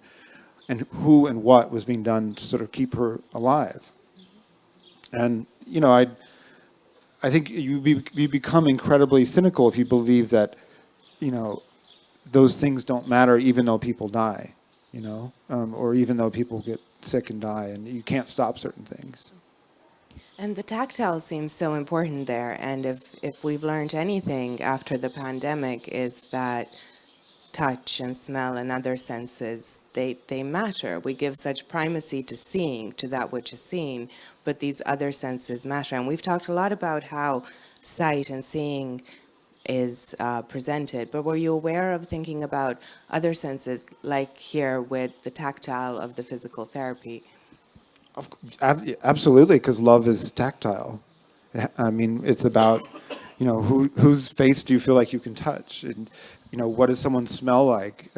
and who and what was being done to sort of keep her alive. And, you know, I think you become incredibly cynical if you believe that, you know, those things don't matter even though people die, you know, or even though people get sick and die, and you can't stop certain things. And the tactile seems so important there. And if we've learned anything after the pandemic is that touch and smell and other senses, they matter. We give such primacy to seeing, to that which is seen, but these other senses matter. And we've talked a lot about how sight and seeing is presented, but were you aware of thinking about other senses, like here with the tactile of the physical therapy? Absolutely, because love is tactile. I mean, it's about, you know, whose face do you feel like you can touch? And, you know, what does someone smell like?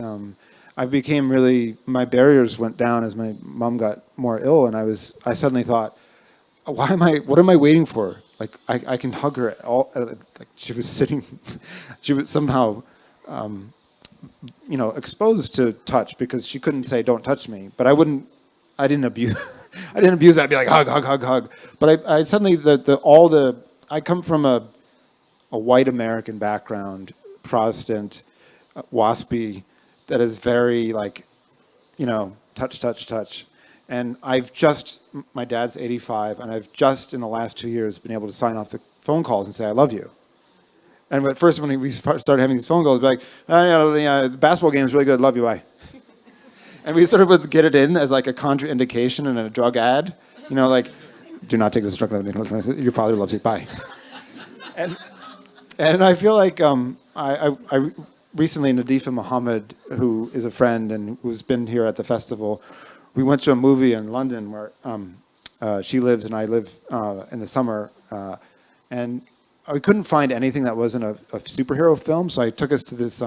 I became really, my barriers went down as my mom got more ill, and I suddenly thought, what am I waiting for? Like, I can hug her like she was sitting, she was somehow, you know, exposed to touch because she couldn't say, don't touch me. But I didn't abuse that. I'd be like, hug, hug, hug, hug. But I suddenly, I come from a white American background, Protestant, waspy, that is very like, you know, touch, touch, touch. And my dad's 85, and I've just in the last 2 years been able to sign off the phone calls and say, I love you. And at first when we started having these phone calls, we'd be like, oh, yeah, the basketball game's really good, love you, bye. And we sort of would get it in as like a contraindication in a drug ad. You know, like, do not take this drug, your father loves you, bye. And I feel like I recently, Nadifa Muhammad, who is a friend and who's been here at the festival, we went to a movie in London where she lives and I live in the summer, and I couldn't find anything that wasn't a superhero film, so I took us to this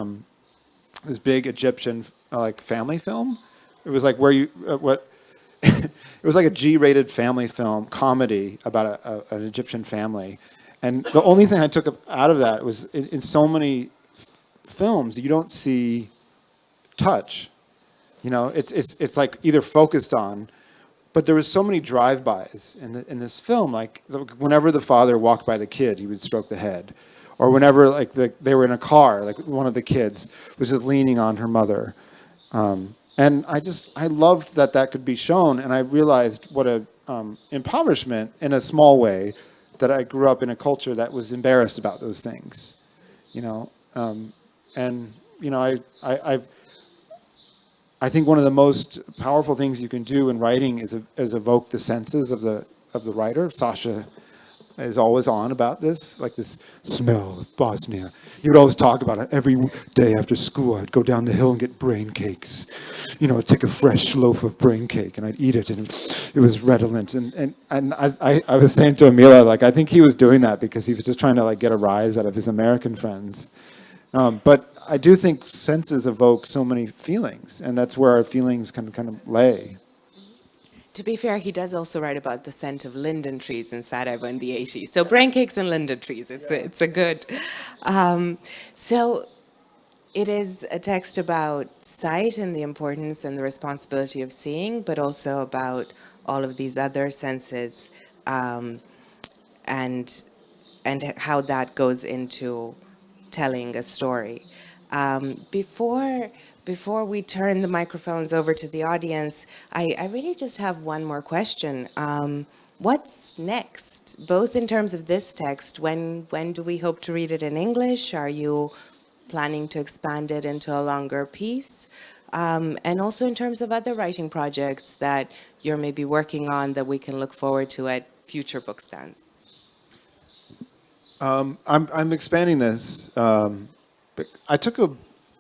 big Egyptian like family film. It was like it was like a G-rated family film comedy about an Egyptian family, and the only thing I took out of that was in so many films you don't see touch. You know, it's like either focused on, but there was so many drive-bys in this film. Like whenever the father walked by the kid, he would stroke the head, or whenever like they were in a car, like one of the kids was just leaning on her mother, and I loved that could be shown, and I realized what a impoverishment in a small way that I grew up in a culture that was embarrassed about those things, you know, and you know, I think one of the most powerful things you can do in writing is evoke the senses of the writer. Sasha is always on about this, like this smell of Bosnia. He would always talk about it. Every day after school, I'd go down the hill and get brain cakes. You know, I'd take a fresh loaf of brain cake and I'd eat it, and it was redolent. And I was saying to Emila, like, I think he was doing that because he was just trying to like get a rise out of his American friends. But I do think senses evoke so many feelings, and that's where our feelings can kind of lay. To be fair, he does also write about the scent of linden trees in Sarajevo in the 80s. So brain cakes and linden trees, it's a good. So it is a text about sight and the importance and the responsibility of seeing, but also about all of these other senses and how that goes into telling a story. Before we turn the microphones over to the audience, I really just have one more question. What's next, both in terms of this text? When do we hope to read it in English? Are you planning to expand it into a longer piece? And also in terms of other writing projects that you're maybe working on that we can look forward to at future book stands. I'm expanding this.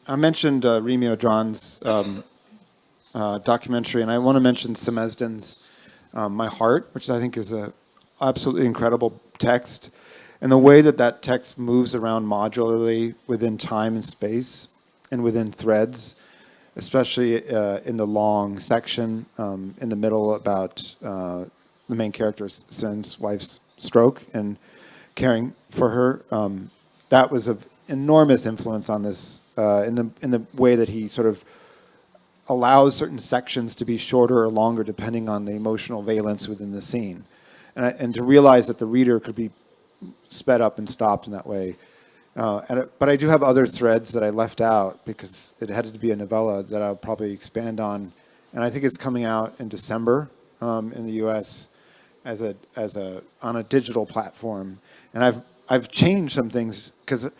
I mentioned Remy Audran's documentary, and I want to mention Semesden's My Heart, which I think is a absolutely incredible text. And the way that text moves around modularly within time and space and within threads, especially in the long section in the middle about the main character's son's wife's stroke and caring for her, that was of enormous influence on this in the way that he sort of allows certain sections to be shorter or longer depending on the emotional valence within the scene, and to realize that the reader could be sped up and stopped in that way. But I do have other threads that I left out because it had to be a novella that I'll probably expand on, and I think it's coming out in December in the U.S. on a digital platform, and I've changed some things because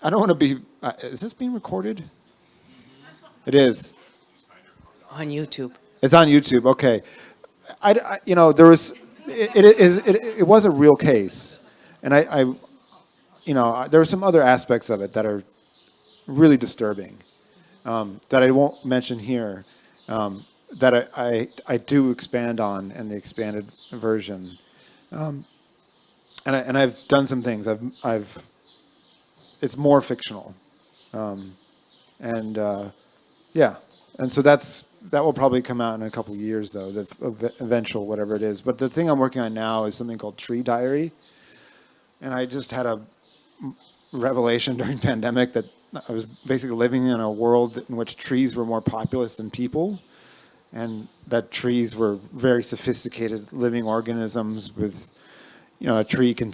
I don't want to be. Is this being recorded? It is. On YouTube. It's on YouTube. Okay. There was. It was a real case, and there were some other aspects of it that are really disturbing that I won't mention here. That I do expand on in the expanded version, and I've done some things. It's more fictional, and so that will probably come out in a couple of years, though, the eventual whatever it is. But the thing I'm working on now is something called Tree Diary, and I just had a revelation during pandemic that I was basically living in a world in which trees were more populous than people, and that trees were very sophisticated living organisms with, a tree can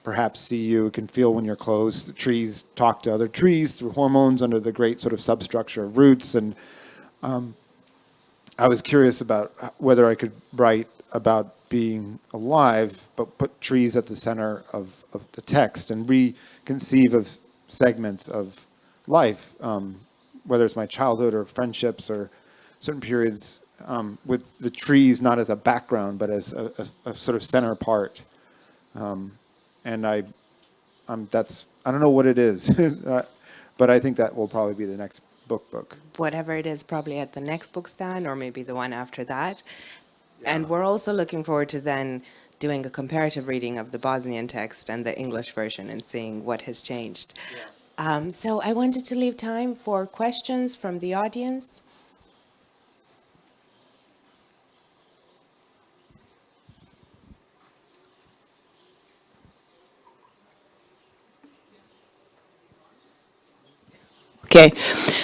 perhaps see you, can feel when you're close. The trees talk to other trees through hormones under the great sort of substructure of roots. And I was curious about whether I could write about being alive, but put trees at the center of the text and reconceive of segments of life, whether it's my childhood or friendships or certain periods, with the trees not as a background, but as a sort of center part. And I don't know what it is, but I think that will probably be the next book. Whatever it is, probably at the next book stand or maybe the one after that. Yeah. And we're also looking forward to then doing a comparative reading of the Bosnian text and the English version and seeing what has changed. Yeah. So I wanted to leave time for questions from the audience. Okay,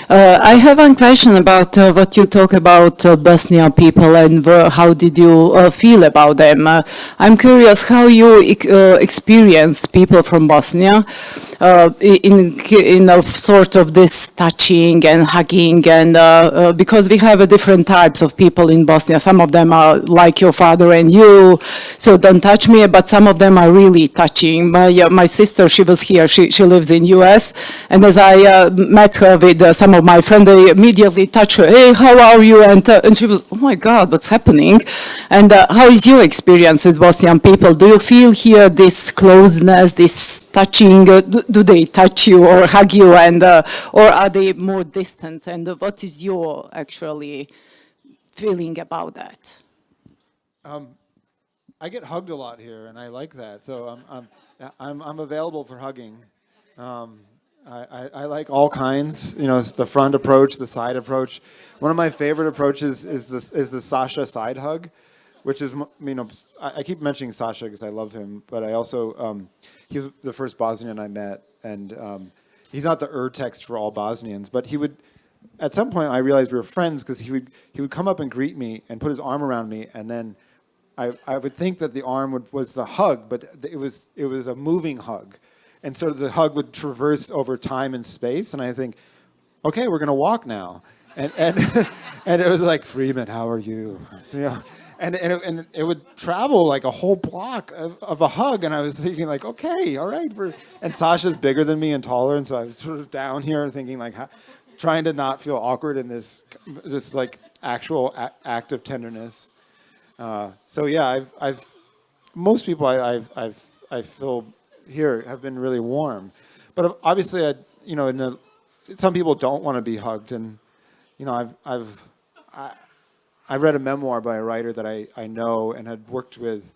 I have one question about what you talk about Bosnian people and how did you feel about them. I'm curious how you experienced people from Bosnia. in a sort of this touching and hugging, and because we have different types of people in Bosnia. Some of them are like your father and you, so don't touch me, but some of them are really touching. My sister, she was here, she lives in US, and as I met her with some of my friends, they immediately touch her. Hey, how are you? And she was, oh my God, what's happening? And how is your experience with Bosnian people? Do you feel here this closeness, this touching? Do they touch you or hug you, and or are they more distant? And what is your actually feeling about that? I get hugged a lot here, and I like that. So I'm available for hugging. I like all kinds. You know, the front approach, the side approach. One of my favorite approaches is the Sasha side hug, which is, you know, I keep mentioning Sasha because I love him, but I also he was the first Bosnian I met, and he's not the text for all Bosnians, but he would. At some point, I realized we were friends because he would come up and greet me and put his arm around me, and then I would think that the arm was the hug, but it was a moving hug, and so the hug would traverse over time and space, and I think, okay, we're gonna walk now, and and it was like, Freeman, how are you? So, you know, and it would travel like a whole block of a hug, and I was thinking like, okay, all right, and Sasha's bigger than me and taller, and so I was sort of down here thinking like, trying to not feel awkward in this just like actual act of tenderness. So yeah, most people I feel here have been really warm, but obviously you know, some people don't want to be hugged, and you know, I read a memoir by a writer that I know and had worked with,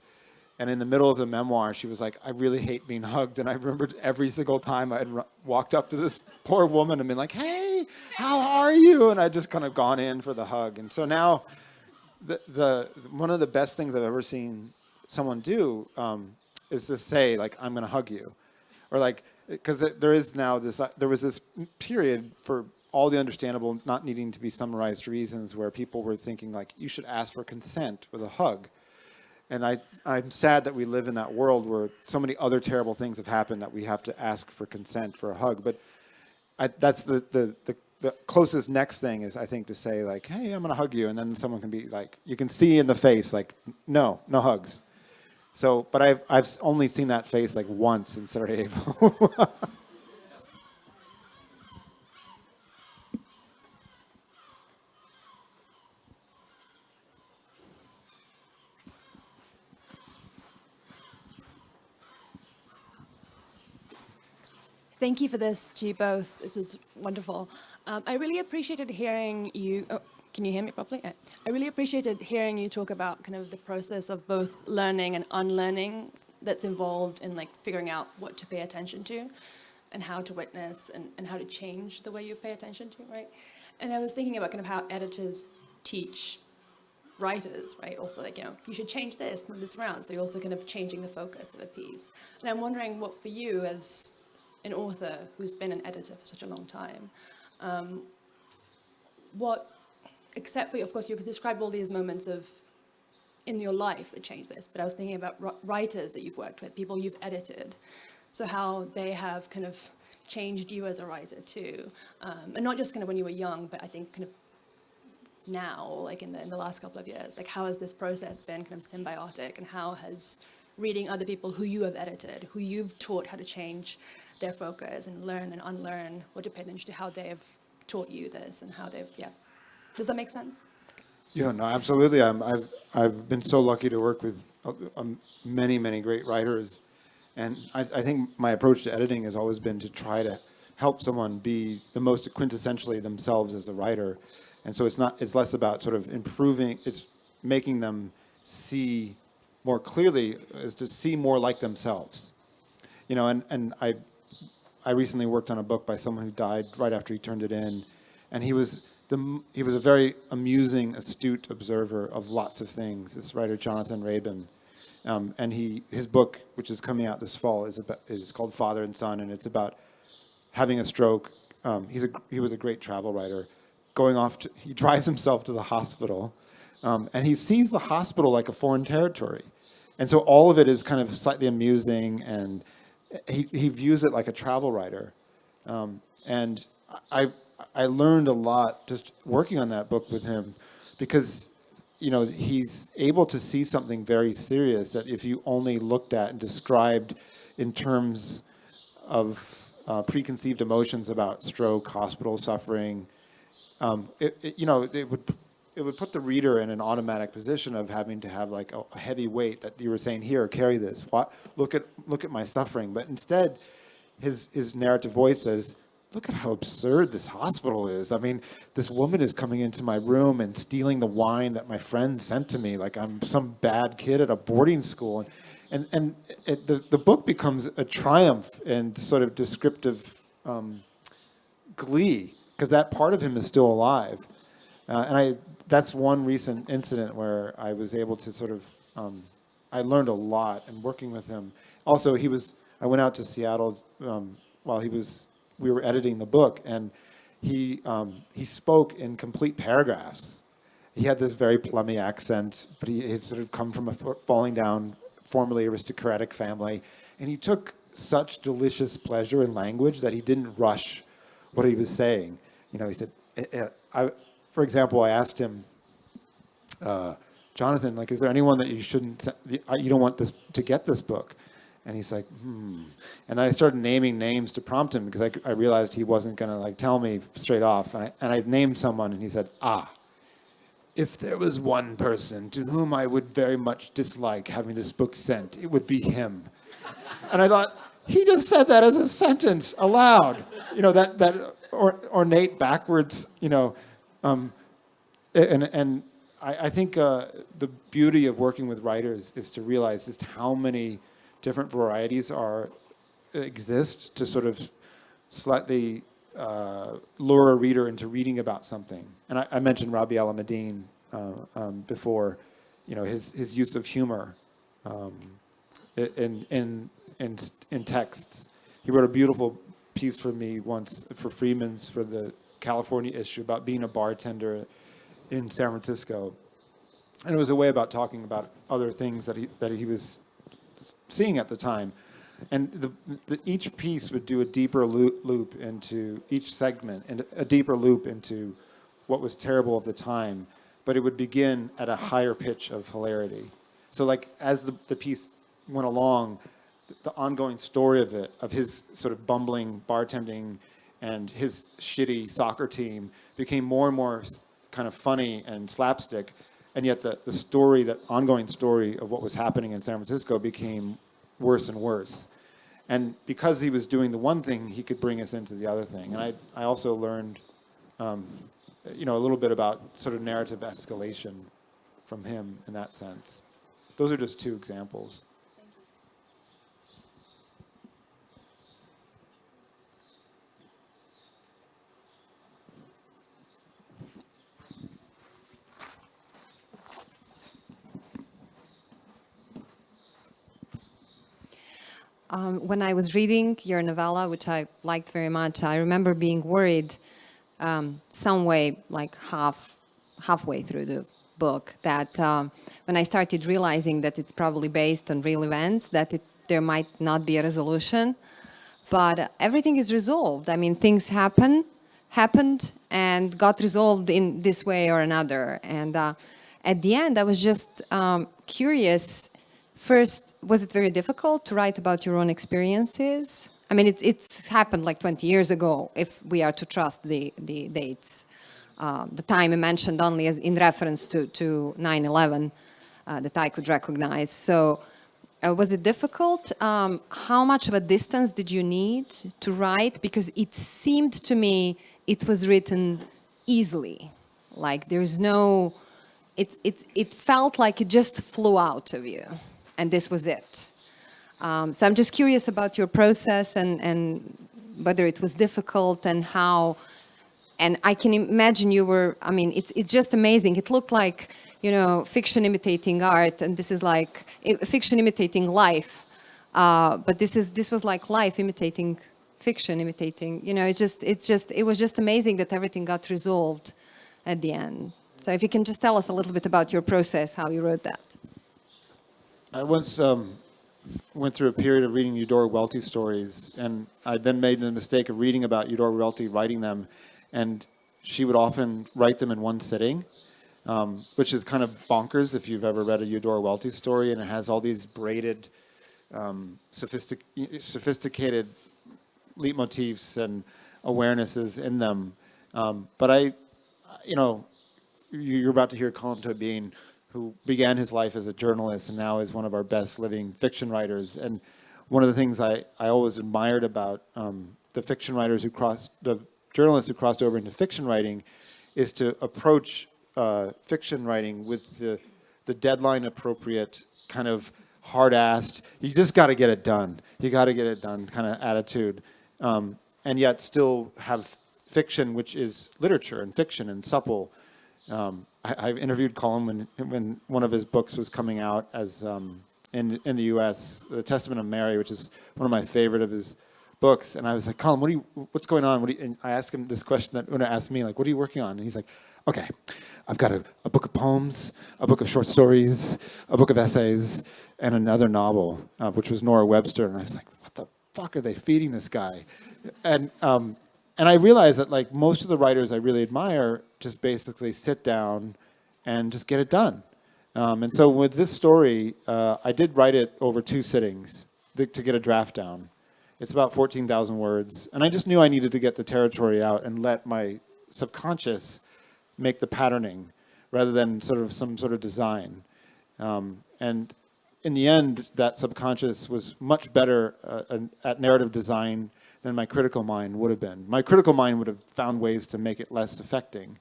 and in the middle of the memoir, she was like, I really hate being hugged, and I remembered every single time I had walked up to this poor woman and been like, hey, how are you? And I'd just kind of gone in for the hug, and so now. The one of the best things I've ever seen someone do is to say like, I'm going to hug you, or like, because there was this period for all the understandable, not needing to be summarized reasons where people were thinking like, you should ask for consent with a hug, and I'm sad that we live in that world where so many other terrible things have happened that we have to ask for consent for a hug, but that's the closest next thing is, I think, to say like, hey, I'm gonna hug you, and then someone can be like, you can see in the face like, no hugs. So, but I've only seen that face like once in Sarajevo. Thank you for this to you both. This was wonderful. I really appreciated hearing you. Oh, can you hear me properly? I really appreciated hearing you talk about kind of the process of both learning and unlearning that's involved in like figuring out what to pay attention to, and how to witness, and how to change the way you pay attention to, right? And I was thinking about kind of how editors teach writers, right? Also, like, you know, you should change this, move this around. So you're also kind of changing the focus of a piece. And I'm wondering what for you as an author who's been an editor for such a long time, except for, of course, you could describe all these moments of in your life that changed this, but I was thinking about writers that you've worked with, people you've edited, so how they have kind of changed you as a writer too, and not just kind of when you were young, but I think kind of now, like in the last couple of years, like how has this process been kind of symbiotic, and how has reading other people who you have edited, who you've taught how to change their focus and learn and unlearn, what to pay attention to, how they've taught you this, and how they've, yeah. Does that make sense? Yeah, no, absolutely. I've been so lucky to work with many great writers, and I think my approach to editing has always been to try to help someone be the most quintessentially themselves as a writer, and so it's less about sort of improving, it's making them see more clearly, is to see more like themselves, you know. And I recently worked on a book by someone who died right after he turned it in, and he was a very amusing, astute observer of lots of things. This writer, Jonathan Rabin, and his book, which is coming out this fall, is called Father and Son, and it's about having a stroke. He was a great travel writer. He drives himself to the hospital, and he sees the hospital like a foreign territory, and so all of it is kind of slightly amusing, and he views it like a travel writer. And I learned a lot just working on that book with him, because he's able to see something very serious that if you only looked at and described in terms of preconceived emotions about stroke, hospital suffering, it would put the reader in an automatic position of having to have like a heavy weight that you were saying, here, carry this. Look at my suffering. But instead, his narrative voice says, look at how absurd this hospital is. I mean, this woman is coming into my room and stealing the wine that my friend sent to me, like I'm some bad kid at a boarding school. And the book becomes a triumph and sort of descriptive glee, because that part of him is still alive. That's one recent incident where I was able to sort of, I learned a lot in working with him. Also, I went out to Seattle while we were editing the book, and he spoke in complete paragraphs. He had this very plummy accent, but he had sort of come from a falling down, formerly aristocratic family, and he took such delicious pleasure in language that he didn't rush what he was saying. He said, for example, I asked him, Jonathan, like, is there anyone that you don't want to get this book? And he's like, And I started naming names to prompt him, because I realized he wasn't going to like tell me straight off. And I named someone, and he said, if there was one person to whom I would very much dislike having this book sent, it would be him. And I thought, he just said that as a sentence aloud. That ornate backwards, and I think the beauty of working with writers is to realize just how many different varieties exist to sort of slightly lure a reader into reading about something. And I mentioned Rabi Alameddin before, his use of humor in texts. He wrote a beautiful piece for me once for FREEMAN's for the California issue about being a bartender in San Francisco, and it was a way about talking about other things that he was seeing at the time, and each piece would do a deeper loop into each segment, and a deeper loop into what was terrible of the time, but it would begin at a higher pitch of hilarity. So like as the piece went along, the ongoing story of his sort of bumbling bartending and his shitty soccer team became more and more kind of funny and slapstick, and yet the ongoing story of what was happening in San Francisco became worse and worse. And because he was doing the one thing, he could bring us into the other thing. And I also learned, a little bit about sort of narrative escalation from him in that sense. Those are just two examples. When I was reading your novella, which I liked very much, I remember being worried some way, like halfway through the book, that when I started realizing that it's probably based on real events, that there might not be a resolution. But everything is resolved. I mean, things happened and got resolved in this way or another. And at the end, I was just curious. First, was it very difficult to write about your own experiences? I mean, it's happened like 20 years ago, if we are to trust the dates. The time I mentioned only as in reference to 9/11 that I could recognize. So was it difficult? How much of a distance did you need to write? Because it seemed to me it was written easily. Like there's no, it felt like it just flew out of you. And this was it. So I'm just curious about your process and whether it was difficult and how. And I can imagine you were. I mean, it's just amazing. It looked like fiction imitating art, and this is like fiction imitating life. But this was like life imitating fiction, imitating. It was just amazing that everything got resolved at the end. So if you can just tell us a little bit about your process, how you wrote that. I was, went through a period of reading Eudora Welty stories, and I then made the mistake of reading about Eudora Welty, writing them, and she would often write them in one sitting, which is kind of bonkers if you've ever read a Eudora Welty story, and it has all these braided, sophisticated leitmotifs and awarenesses in them. But you're about to hear Colm Tóibín, who began his life as a journalist and now is one of our best living fiction writers. And one of the things I always admired about the fiction writers the journalists who crossed over into fiction writing is to approach fiction writing with the deadline appropriate kind of hard-assed, you just got to get it done. You got to get it done kind of attitude. And yet still have fiction, which is literature and fiction and supple. I interviewed Colm when one of his books was coming out as in the U.S., The Testament of Mary, which is one of my favorite of his books. And I was like, Colm, what's going on? And I asked him this question that Una asked me, like, what are you working on? And he's like, okay, I've got a book of poems, a book of short stories, a book of essays, and another novel, which was Nora Webster. And I was like, what the fuck are they feeding this guy? And I realized that, like, most of the writers I really admire just basically sit down and just get it done. And so with this story, I did write it over 2 sittings to get a draft down. It's about 14,000 words. And I just knew I needed to get the territory out and let my subconscious make the patterning rather than some sort of design. And in the end, that subconscious was much better at narrative design than my critical mind would have been. My critical mind would have found ways to make it less affecting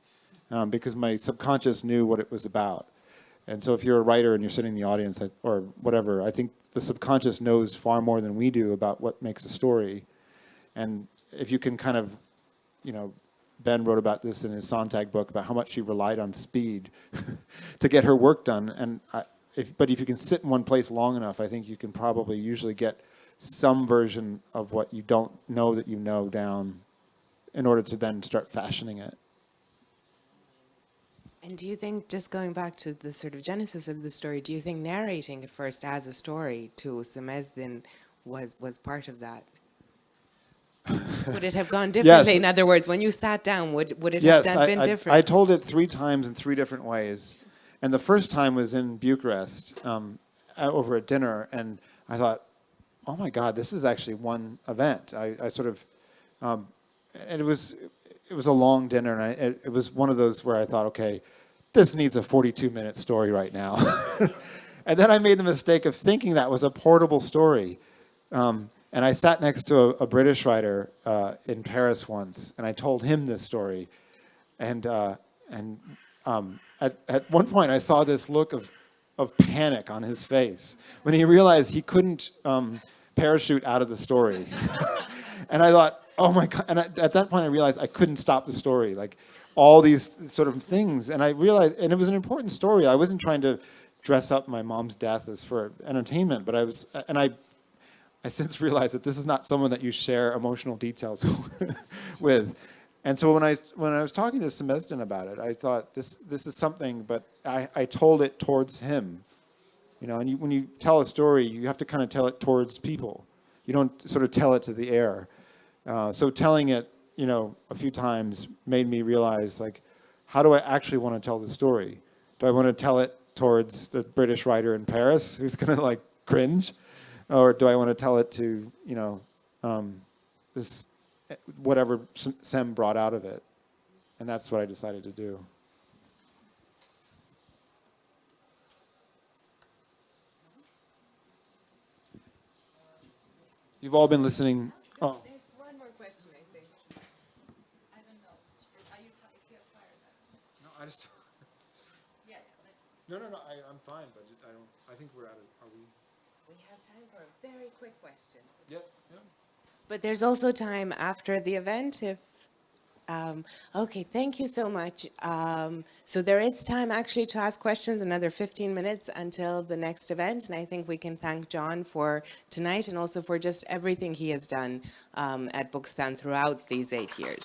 because my subconscious knew what it was about. And so if you're a writer and you're sitting in the audience or whatever, I think the subconscious knows far more than we do about what makes a story. And if you can kind of, Ben wrote about this in his Sontag book about how much she relied on speed to get her work done. And but if you can sit in one place long enough, I think you can probably usually get some version of what you don't know that you know down in order to then start fashioning it. And do you think, just going back to the sort of genesis of the story, do you think narrating it first as a story to Semezdin was part of that? Would it have gone differently? Yes. In other words, when you sat down, would it Yes, have been different? I told it 3 times in 3 different ways. And the first time was in Bucharest over a dinner, and I thought, oh my God, this is actually one event. I sort of, and it was a long dinner, and it was one of those where I thought, okay, this needs a 42-minute story right now. And then I made the mistake of thinking that was a portable story. And I sat next to a British writer in Paris once, and I told him this story. And at one point, I saw this look of panic on his face when he realized he couldn't parachute out of the story. And I thought, oh my God. And at that point, I realized I couldn't stop the story, like all these sort of things. And I realized, and it was an important story. I wasn't trying to dress up my mom's death as for entertainment, but I since realized that this is not someone that you share emotional details with. And so when I was talking to Semezdin about it, I thought this is something, but I told it towards him. And when you tell a story, you have to kind of tell it towards people. You don't sort of tell it to the air. So telling it, a few times made me realize, like, how do I actually want to tell the story? Do I want to tell it towards the British writer in Paris who's going to, like, cringe? Or do I want to tell it to, this, whatever Sem brought out of it? And that's what I decided to do. You've all been listening. Oh. There's one more question, I think. I don't know. Are you if you're tired? No, I just. Yeah, let's. No. I'm fine, but I think we're out of. Are we? We have time for a very quick question. Yeah. But there's also time after the event if... okay, thank you so much. So there is time actually to ask questions, another 15 minutes until the next event. And I think we can thank John for tonight and also for just everything he has done at Bookstan throughout these 8 years.